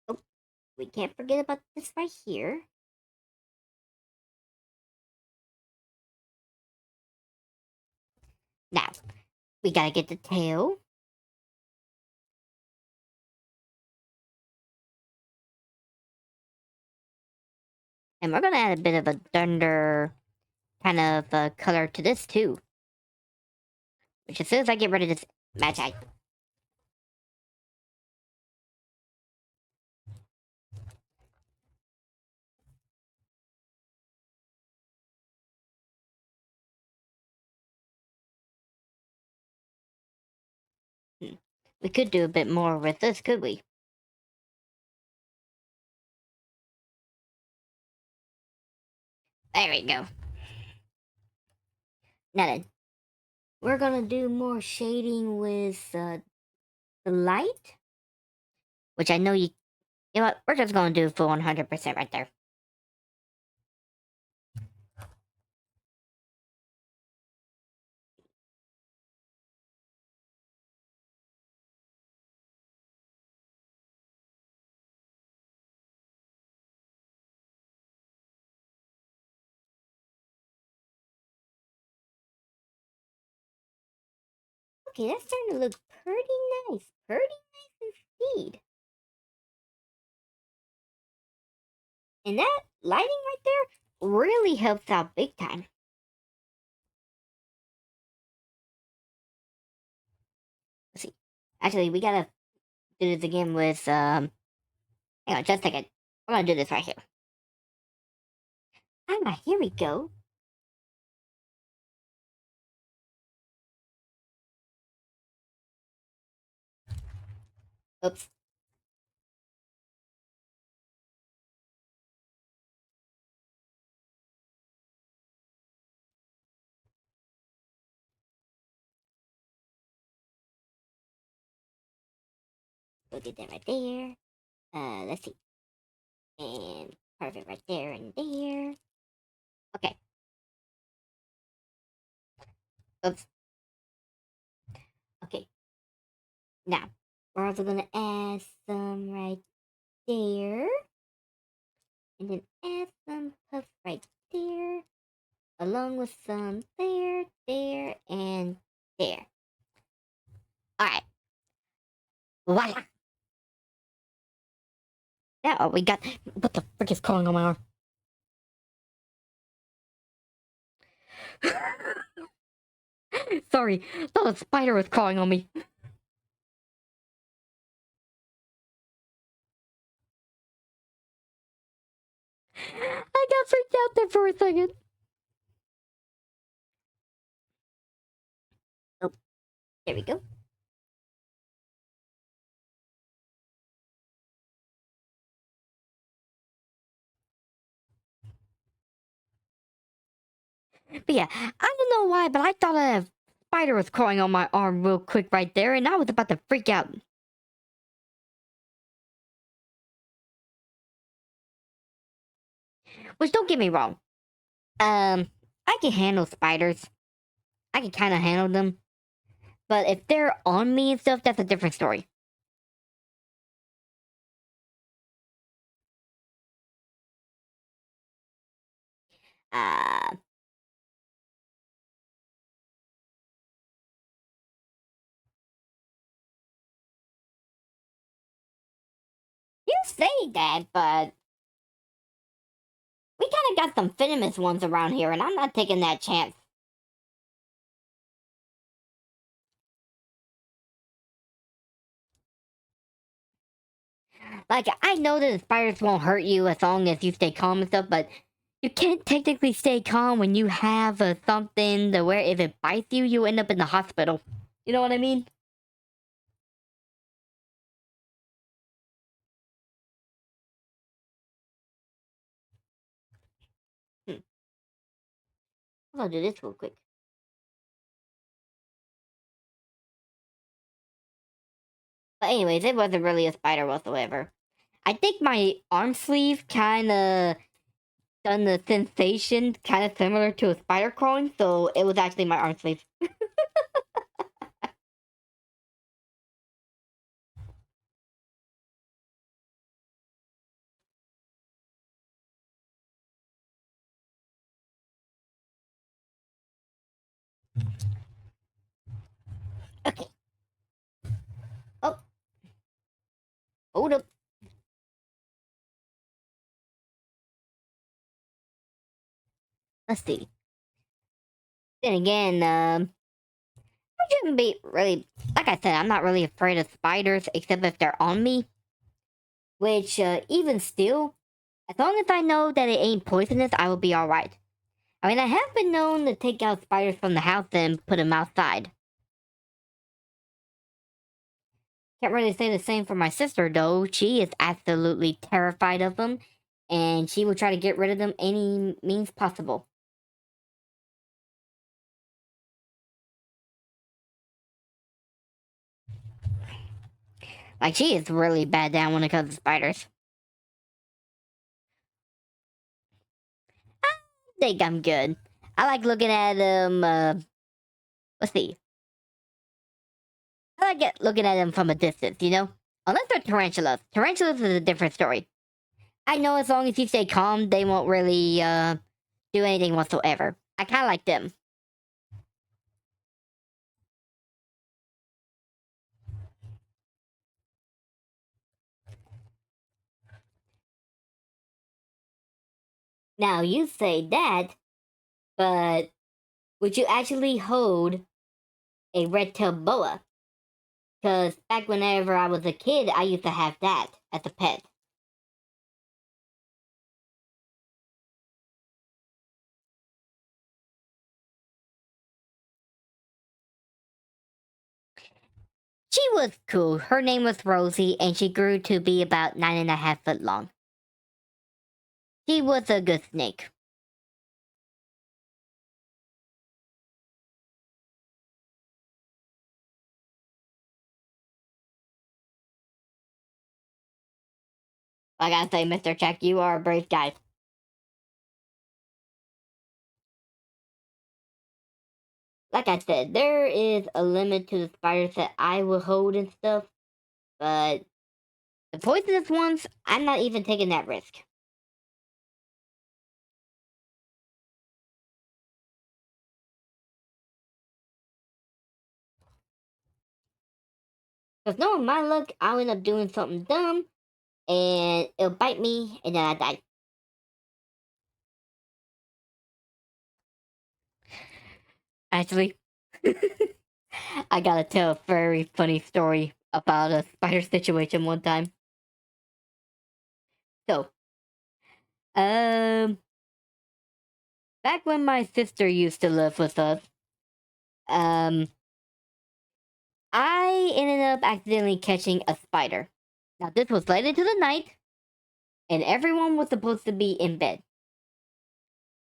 Oh, we can't forget about this right here. Now, we gotta get the tail. And we're gonna add a bit of a thunder kind of color to this too. Which as soon as I get rid of this magic. We could do a bit more with this, could we? There we go. Now then, we're gonna do more shading with the light. Which I know you know what, we're just gonna do full 100% right there. Okay, that's starting to look pretty nice. Pretty nice indeed. And that lighting right there really helps out big time. Let's see. Actually, we gotta do this again with hang on just a second. We're gonna do this right here. Ah, here we go. Oops. We'll get that right there. Let's see. And perfect right there and there. Okay. Oops. Okay. Now, we're also gonna add some right there. And then add some puff right there. Along with some there, there, and there. Alright. Voila! Now we got. What the frick is crawling on my arm? Sorry, thought a spider was crawling on me. I got freaked out there for a second. Oh, there we go. But yeah, I don't know why, but I thought a spider was crawling on my arm real quick right there, and I was about to freak out. Which don't get me wrong. I can handle spiders. I can kind of handle them. But if they're on me and stuff, that's a different story. Uh, you say that, but we kind of got some venomous ones around here, and I'm not taking that chance. Like, I know that the spiders won't hurt you as long as you stay calm and stuff, but you can't technically stay calm when you have something to where if it bites you, you end up in the hospital. You know what I mean? Hmm. I'll do this real quick. But anyways, it wasn't really a spider whatsoever. I think my arm sleeve kind of done the sensation kind of similar to a spider crawling, so it was actually my arm sleeve. Okay. Oh, hold up. Let's see. Then again, I shouldn't be really. Like I said, I'm not really afraid of spiders except if they're on me. Which, even still, as long as I know that it ain't poisonous, I will be alright. I mean, I have been known to take out spiders from the house and put them outside. Can't really say the same for my sister, though. She is absolutely terrified of them, and she will try to get rid of them any means possible. Like, she is really bad down when it comes to spiders. I think I'm good. I like looking at them, let's see. I like looking at them from a distance, you know? Unless they're tarantulas. Tarantulas is a different story. I know as long as you stay calm, they won't really, do anything whatsoever. I kinda like them. Now, you say that, but would you actually hold a red-tailed boa? Because back whenever I was a kid, I used to have that as a pet. She was cool. Her name was Rosie, and she grew to be about 9.5 feet long. She was a good snake. I gotta say, Mr. Check, you are a brave guy. Like I said, there is a limit to the spiders that I will hold and stuff, but the poisonous ones, I'm not even taking that risk. Because knowing my luck, I'll end up doing something dumb, and it'll bite me, and then I die. Actually, I gotta tell a very funny story about a spider situation one time. So, um, back when my sister used to live with us, um, I ended up accidentally catching a spider. Now, this was late into the night, and everyone was supposed to be in bed.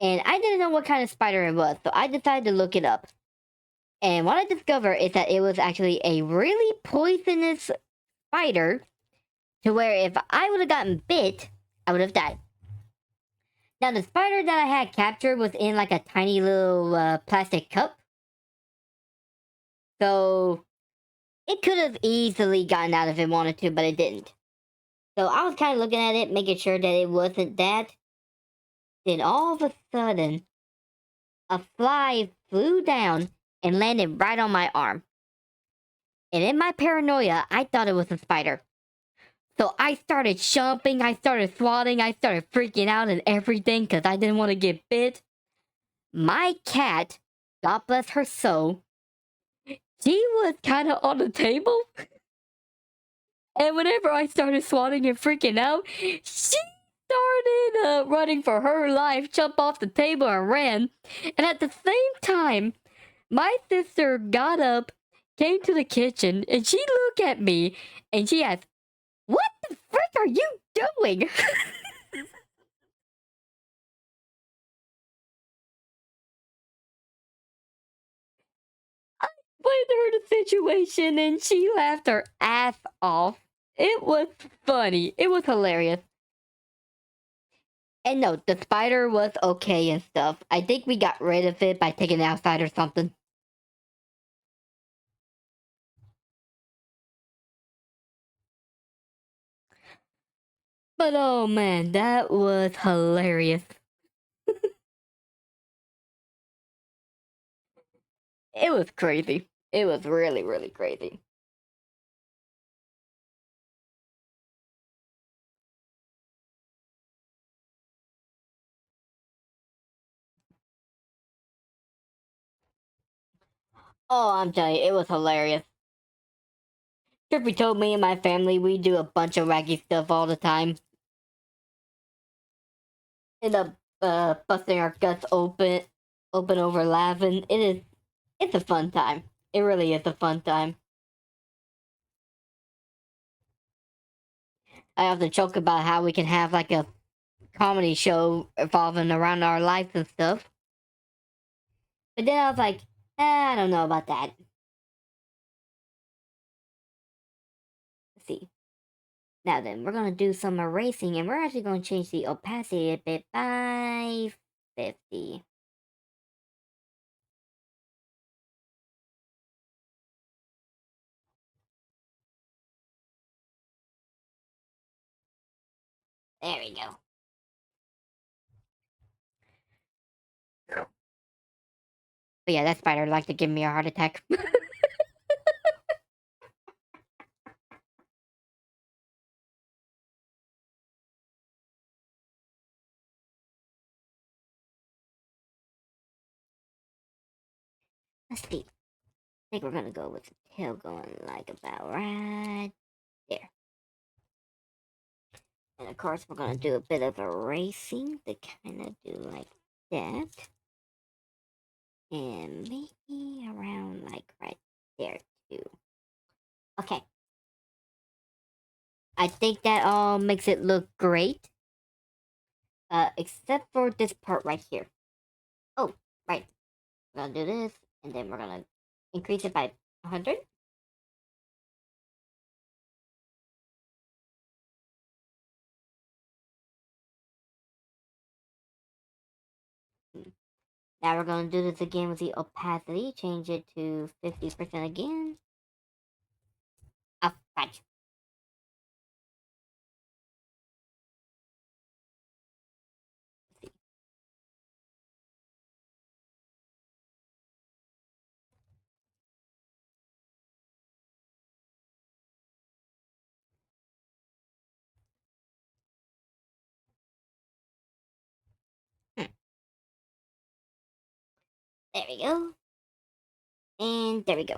And I didn't know what kind of spider it was, so I decided to look it up. And what I discovered is that it was actually a really poisonous spider, to where if I would have gotten bit, I would have died. Now, the spider that I had captured was in like a tiny little plastic cup. So it could have easily gotten out if it wanted to, but it didn't. So I was kind of looking at it, making sure that it wasn't that. Then all of a sudden, a fly flew down and landed right on my arm. And in my paranoia, I thought it was a spider. So I started jumping, I started swatting, I started freaking out and everything because I didn't want to get bit. My cat, God bless her soul, she was kind of on the table. And whenever I started swatting and freaking out, she started running for her life, jumped off the table and ran. And at the same time, my sister got up, came to the kitchen, and she looked at me and she asked, "What the frick are you doing?" Explained to her the situation and she laughed her ass off. It was funny. It was hilarious. And no, the spider was okay and stuff. I think we got rid of it by taking it outside or something. But oh man, that was hilarious. It was crazy. It was really, really crazy. Oh, I'm telling you, it was hilarious. Trippy told me and my family we do a bunch of wacky stuff all the time. End up busting our guts open over laughing. It's a fun time. It really is a fun time. I often joke about how we can have like a comedy show revolving around our lives and stuff. But then I was like, I don't know about that. Let's see. Now then, we're gonna do some erasing, and we're actually gonna change the opacity a bit by 50. There we go. But yeah, that spider like to give me a heart attack. Let's see. I think we're gonna go with the tail going like about right there. And of course, we're gonna do a bit of erasing to kind of do like that. And maybe around like right there too. Okay. I think that all makes it look great. Except for this part right here. Oh, right. We're gonna do this, and then we're gonna increase it by 100. Now we're gonna do this again with the opacity. Change it to 50% again. Oh, fudge. Hmm. There we go. And there we go.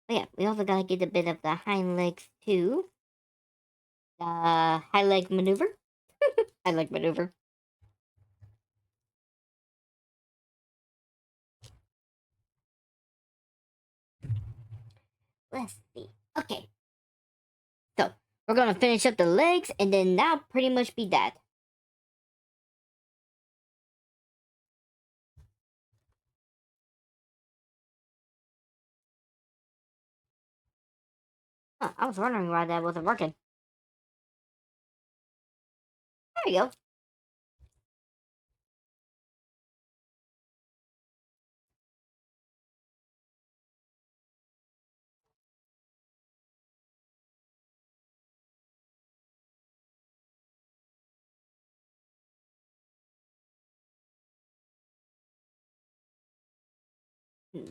Oh yeah, we also gotta get a bit of the hind legs too. The high leg maneuver. High leg maneuver. Let's see. Okay. So we're gonna finish up the legs, and then that'll pretty much be that. Huh, I was wondering why that wasn't working. There we go. Hmm.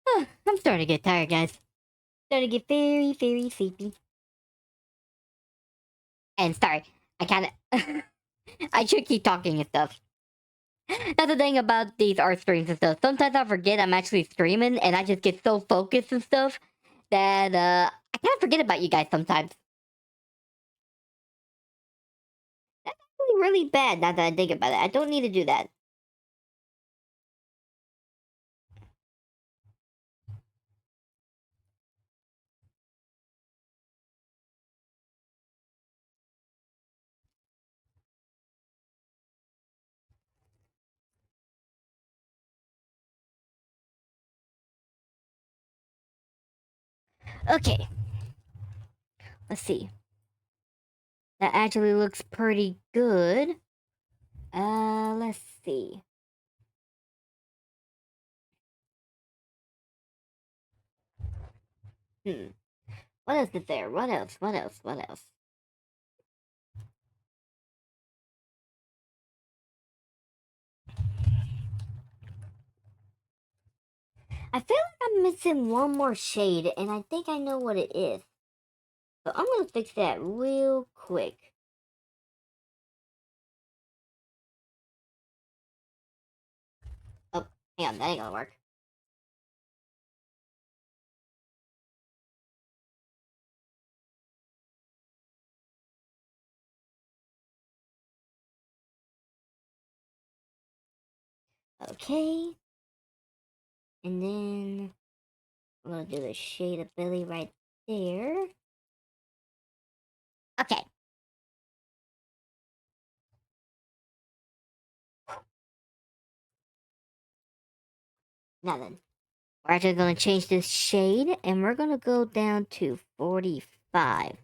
Hmm. I'm starting to get tired, guys. Starting to get very, very sleepy. And sorry, I kind of... I should keep talking and stuff. That's the thing about these art streams and stuff. Sometimes I forget I'm actually streaming, and I just get so focused and stuff that I kind of forget about you guys sometimes. That's actually really bad now that I think about it. I don't need to do that. Okay, let's see. That actually looks pretty good. Let's see. Hmm. What else is there? What else? What else? What else? I feel like I'm missing one more shade, and I think I know what it is. So I'm gonna fix that real quick. Oh, hang on, that ain't gonna work. Okay. And then I'm gonna do the shade of Billy right there. Okay. Now then, we're actually gonna change this shade, and we're gonna go down to 45.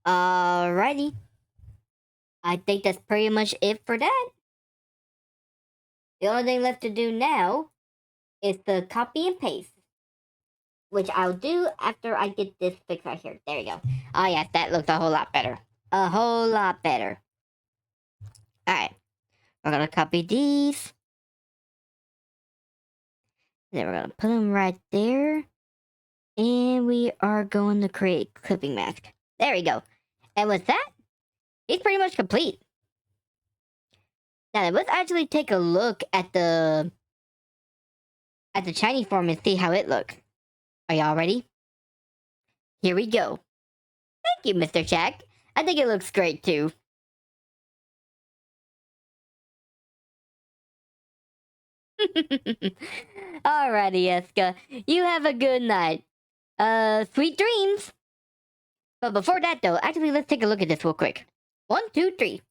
Alrighty. I think that's pretty much it for that. The only thing left to do now is the copy and paste, which I'll do after I get this fixed right here. There you go. Oh yes, that looks a whole lot better. A whole lot better. Alright, we're gonna copy these. Then we're gonna put them right there. And we are going to create clipping mask. There we go. And with that, it's pretty much complete. Now let's actually take a look at the Chinese form and see how it looks. Are y'all ready? Here we go. Thank you, Mr. Jack. I think it looks great too. Alrighty, Eska. You have a good night. Sweet dreams. But before that though, actually let's take a look at this real quick. One, two, three.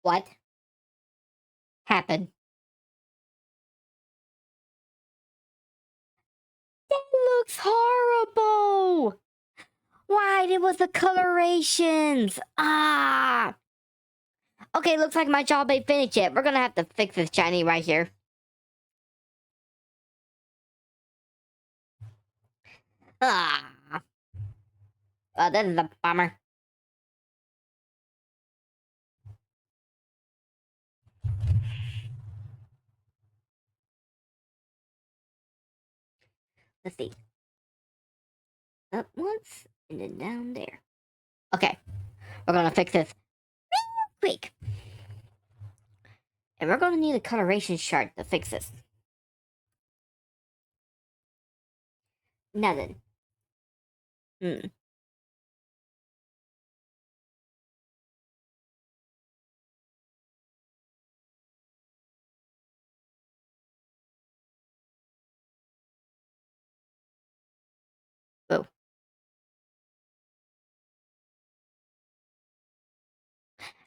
What happened? That looks horrible. Why? It was the colorations. Ah. Okay, looks like my job ain't finished yet. We're gonna have to fix this shiny right here. Ah. Well, this is a bummer. Let's see. Up once and then down there. Okay, we're gonna fix this quick. And we're gonna need a coloration chart to fix this. Nothing. Hmm. Oh,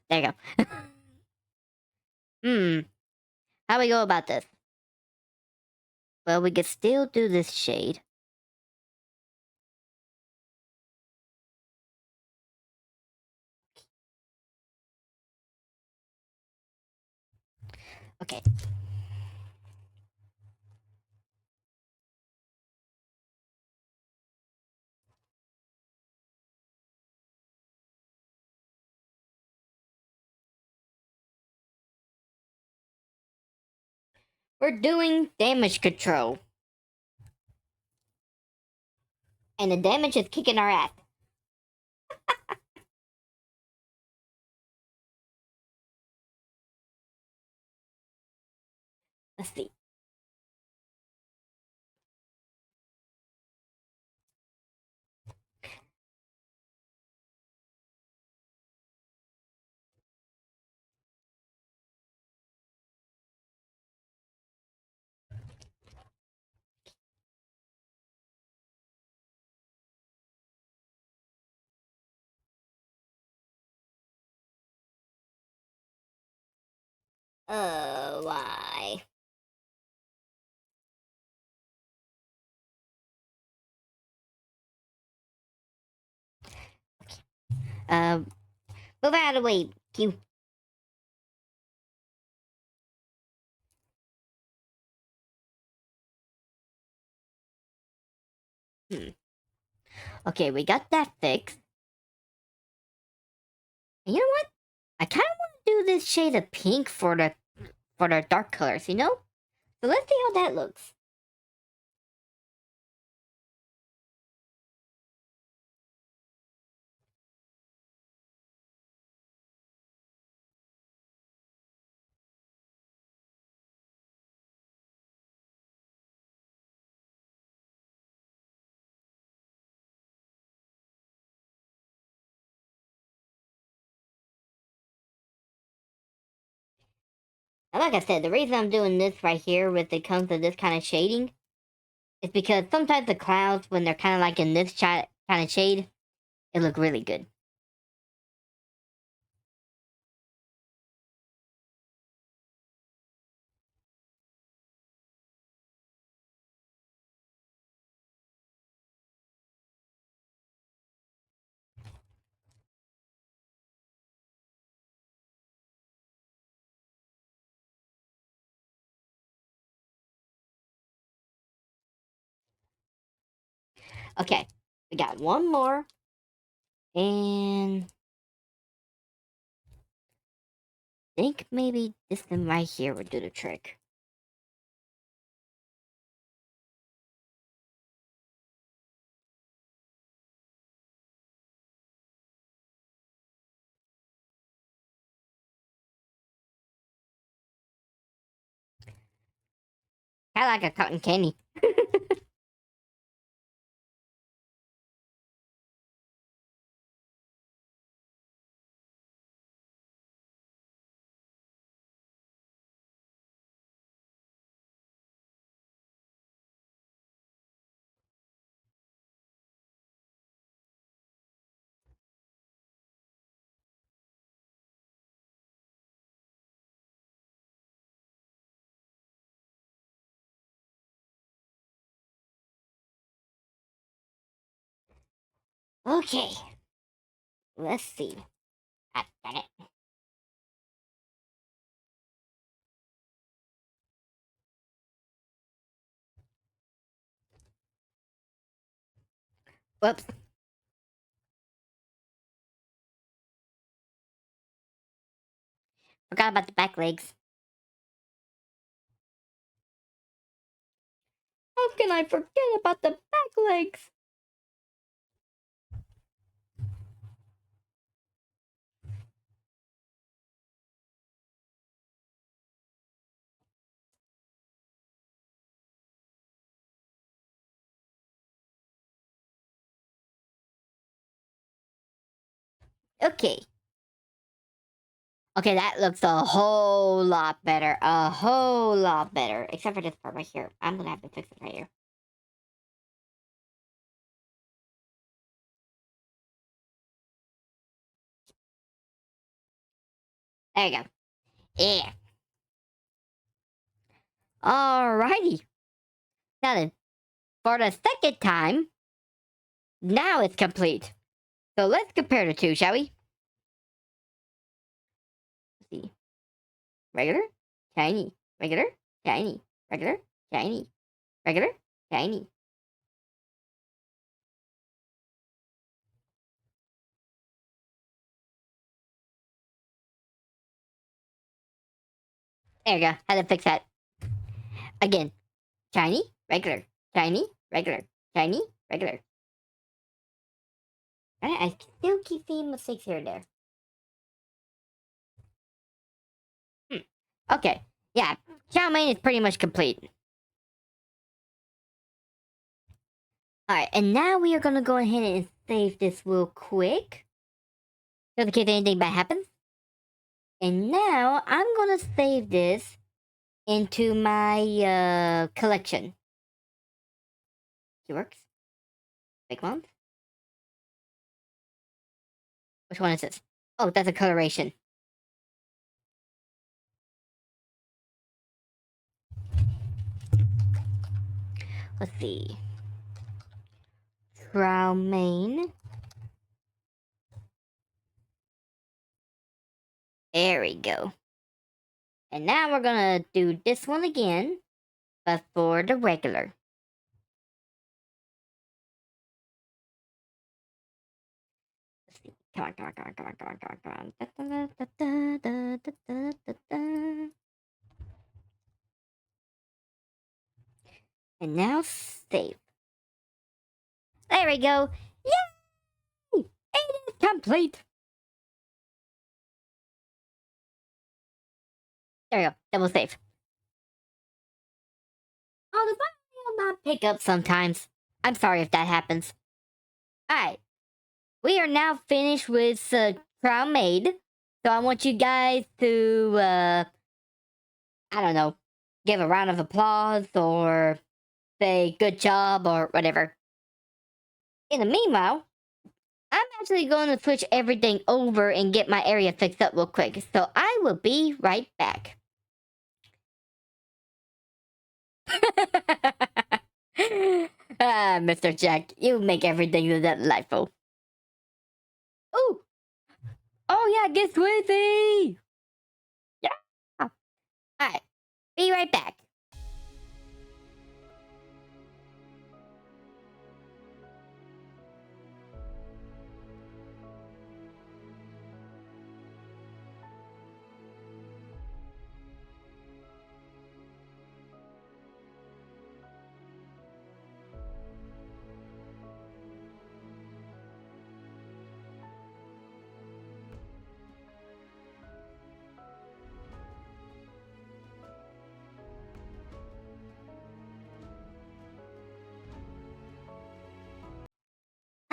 there you go. Hmm. How we go about this? Well, we could still do this shade. Okay. We're doing damage control. And the damage is kicking our ass. Let's see. Why? Um, move out of the way, Q. Hmm. Okay, we got that fixed. And you know what? I kind of want to do this shade of pink for the dark colors, you know? So let's see how that looks. And like I said, the reason I'm doing this right here when it comes to this kind of shading is because sometimes the clouds, when they're kind of like in this kind of shade, it look really good. Okay, we got one more. And I think maybe this one right here would do the trick. Kind of like a cotton candy. Okay, let's see. I got it. Whoops. Forgot about the back legs. How can I forget about the back legs? Okay. Okay, that looks a whole lot better. A whole lot better. Except for this part right here. I'm gonna have to fix it right here. There you go. Yeah. Alrighty. Now then, for the second time, now it's complete. So let's compare the two, shall we? Let's see. Regular, shiny, regular, shiny, regular, shiny, regular, shiny. There you go. Had to fix that. Again. Shiny, regular, shiny, regular, shiny, regular. I still keep seeing mistakes here and there. Okay. Yeah. Shroumane is pretty much complete. Alright, and now we are gonna go ahead and save this real quick. Just in case anything bad happens. And now I'm gonna save this into my collection. It works. Fakemon. Which one is this? Oh, that's a coloration. Let's see. Shroumane. There we go. And now we're gonna do this one again, but for the regular. Let's see. Come on, come on, come on, come on, come on, come on, come on. And now save. There we go. Yay! It is complete. There we go. Double save. Oh, the button will not pick up sometimes. I'm sorry if that happens. Alright. We are now finished with Shroumane. So I want you guys to, I don't know, give a round of applause or say good job or whatever. In the meanwhile, I'm actually going to switch everything over and get my area fixed up real quick. So I will be right back. Mr. Jack, you make everything delightful. Ooh! Oh yeah, get Swizzy! Yeah! Alright, be right back.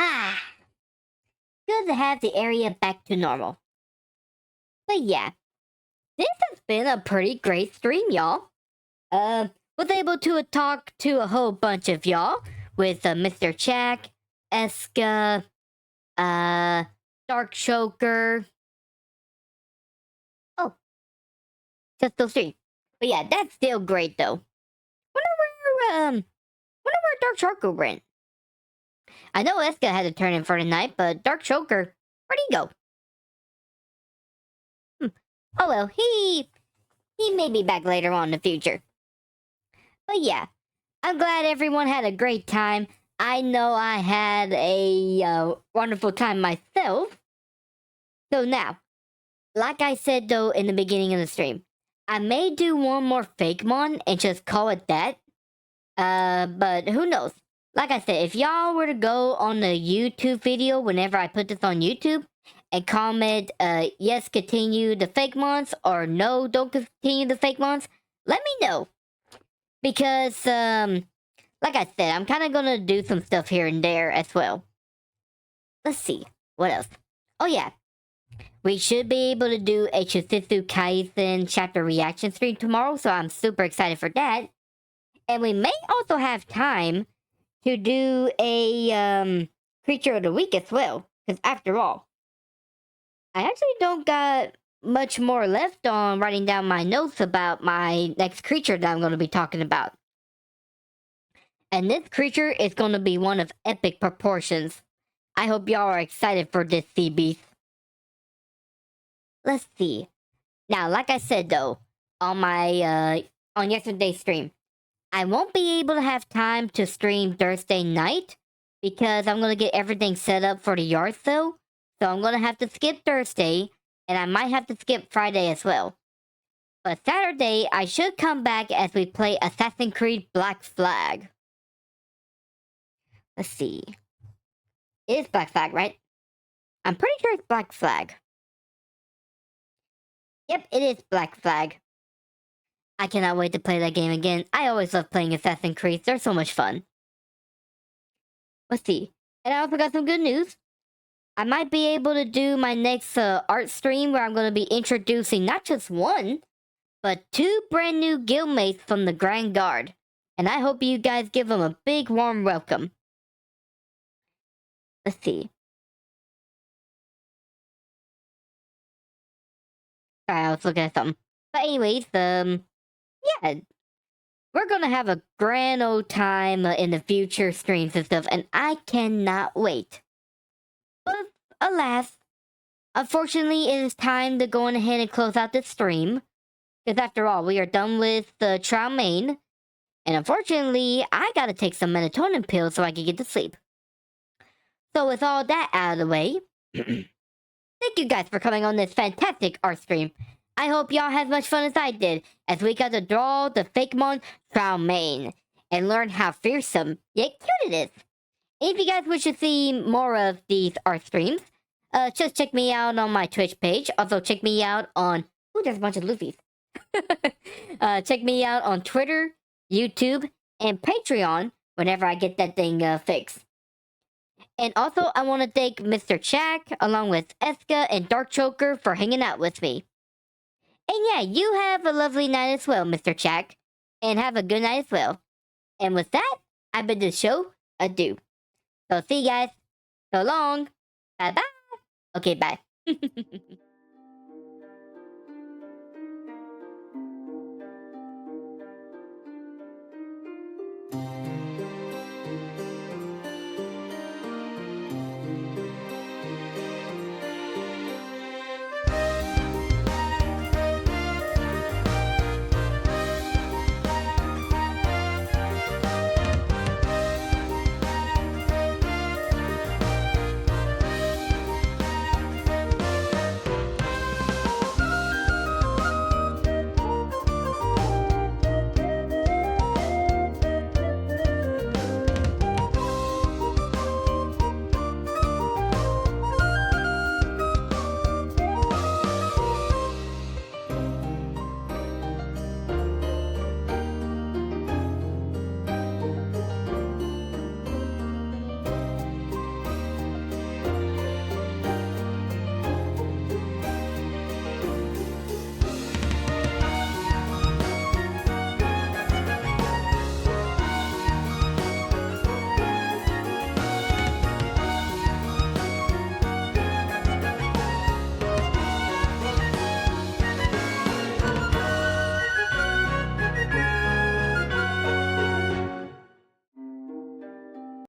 Ah! Good to have the area back to normal. But yeah, this has been a pretty great stream, y'all. Was able to talk to a whole bunch of y'all with Mr. Jack, Eska, Dark Choker. Oh, just those three. But yeah, that's still great though. Wonder where Dark Choker went. I know Eska had to turn in for the night, but Dark Choker, where'd he go? Oh well, he may be back later on in the future. But yeah, I'm glad everyone had a great time. I know I had a wonderful time myself. So now, like I said though in the beginning of the stream, I may do one more Fakemon and just call it that. But who knows? Like I said, if y'all were to go on the YouTube video whenever I put this on YouTube and comment, yes, continue the Fakemons, or no, don't continue the Fakemons, let me know. Because, like I said, I'm kind of gonna do some stuff here and there as well. Let's see. What else? Oh, yeah. We should be able to do a Jujutsu Kaisen chapter reaction stream tomorrow, so I'm super excited for that. And we may also have time to do a creature of the week as well. Because after all, I actually don't got much more left on writing down my notes about my next creature that I'm going to be talking about. And this creature is going to be one of epic proportions. I hope y'all are excited for this sea beast. Let's see. Now, like I said though, on my on yesterday's stream, I won't be able to have time to stream Thursday night because I'm gonna get everything set up for the yard sale. So I'm gonna have to skip Thursday, and I might have to skip Friday as well. But Saturday, I should come back as we play Assassin's Creed Black Flag. Let's see. It is Black Flag, right? I'm pretty sure it's Black Flag. Yep, it is Black Flag. I cannot wait to play that game again. I always love playing Assassin's Creed. They're so much fun. Let's see. And I also got some good news. I might be able to do my next art stream where I'm going to be introducing not just one, but 2 brand new guildmates from the Grand Guard. And I hope you guys give them a big warm welcome. Let's see. Sorry, I was looking at something. But anyways, yeah. We're gonna have a grand old time in the future streams and stuff, and I cannot wait. But alas, unfortunately, it is time to go on ahead and close out this stream. Because after all, we are done with the Shroumane. And unfortunately, I gotta take some melatonin pills so I can get to sleep. So with all that out of the way, thank you guys for coming on this fantastic art stream. I hope y'all had as much fun as I did as we got to draw the Fakemon Shroumane and learn how fearsome yet cute it is. And if you guys wish to see more of these art streams, just check me out on my Twitch page. Also check me out on... Ooh, there's a bunch of Luffy's. Check me out on Twitter, YouTube, and Patreon whenever I get that thing fixed. And also, I want to thank Mr. Chak, along with Eska and Dark Choker for hanging out with me. And yeah, you have a lovely night as well, Mr. Chak. And have a good night as well. And with that, I bid the show adieu. So see you guys. So long. Bye-bye. Okay, bye.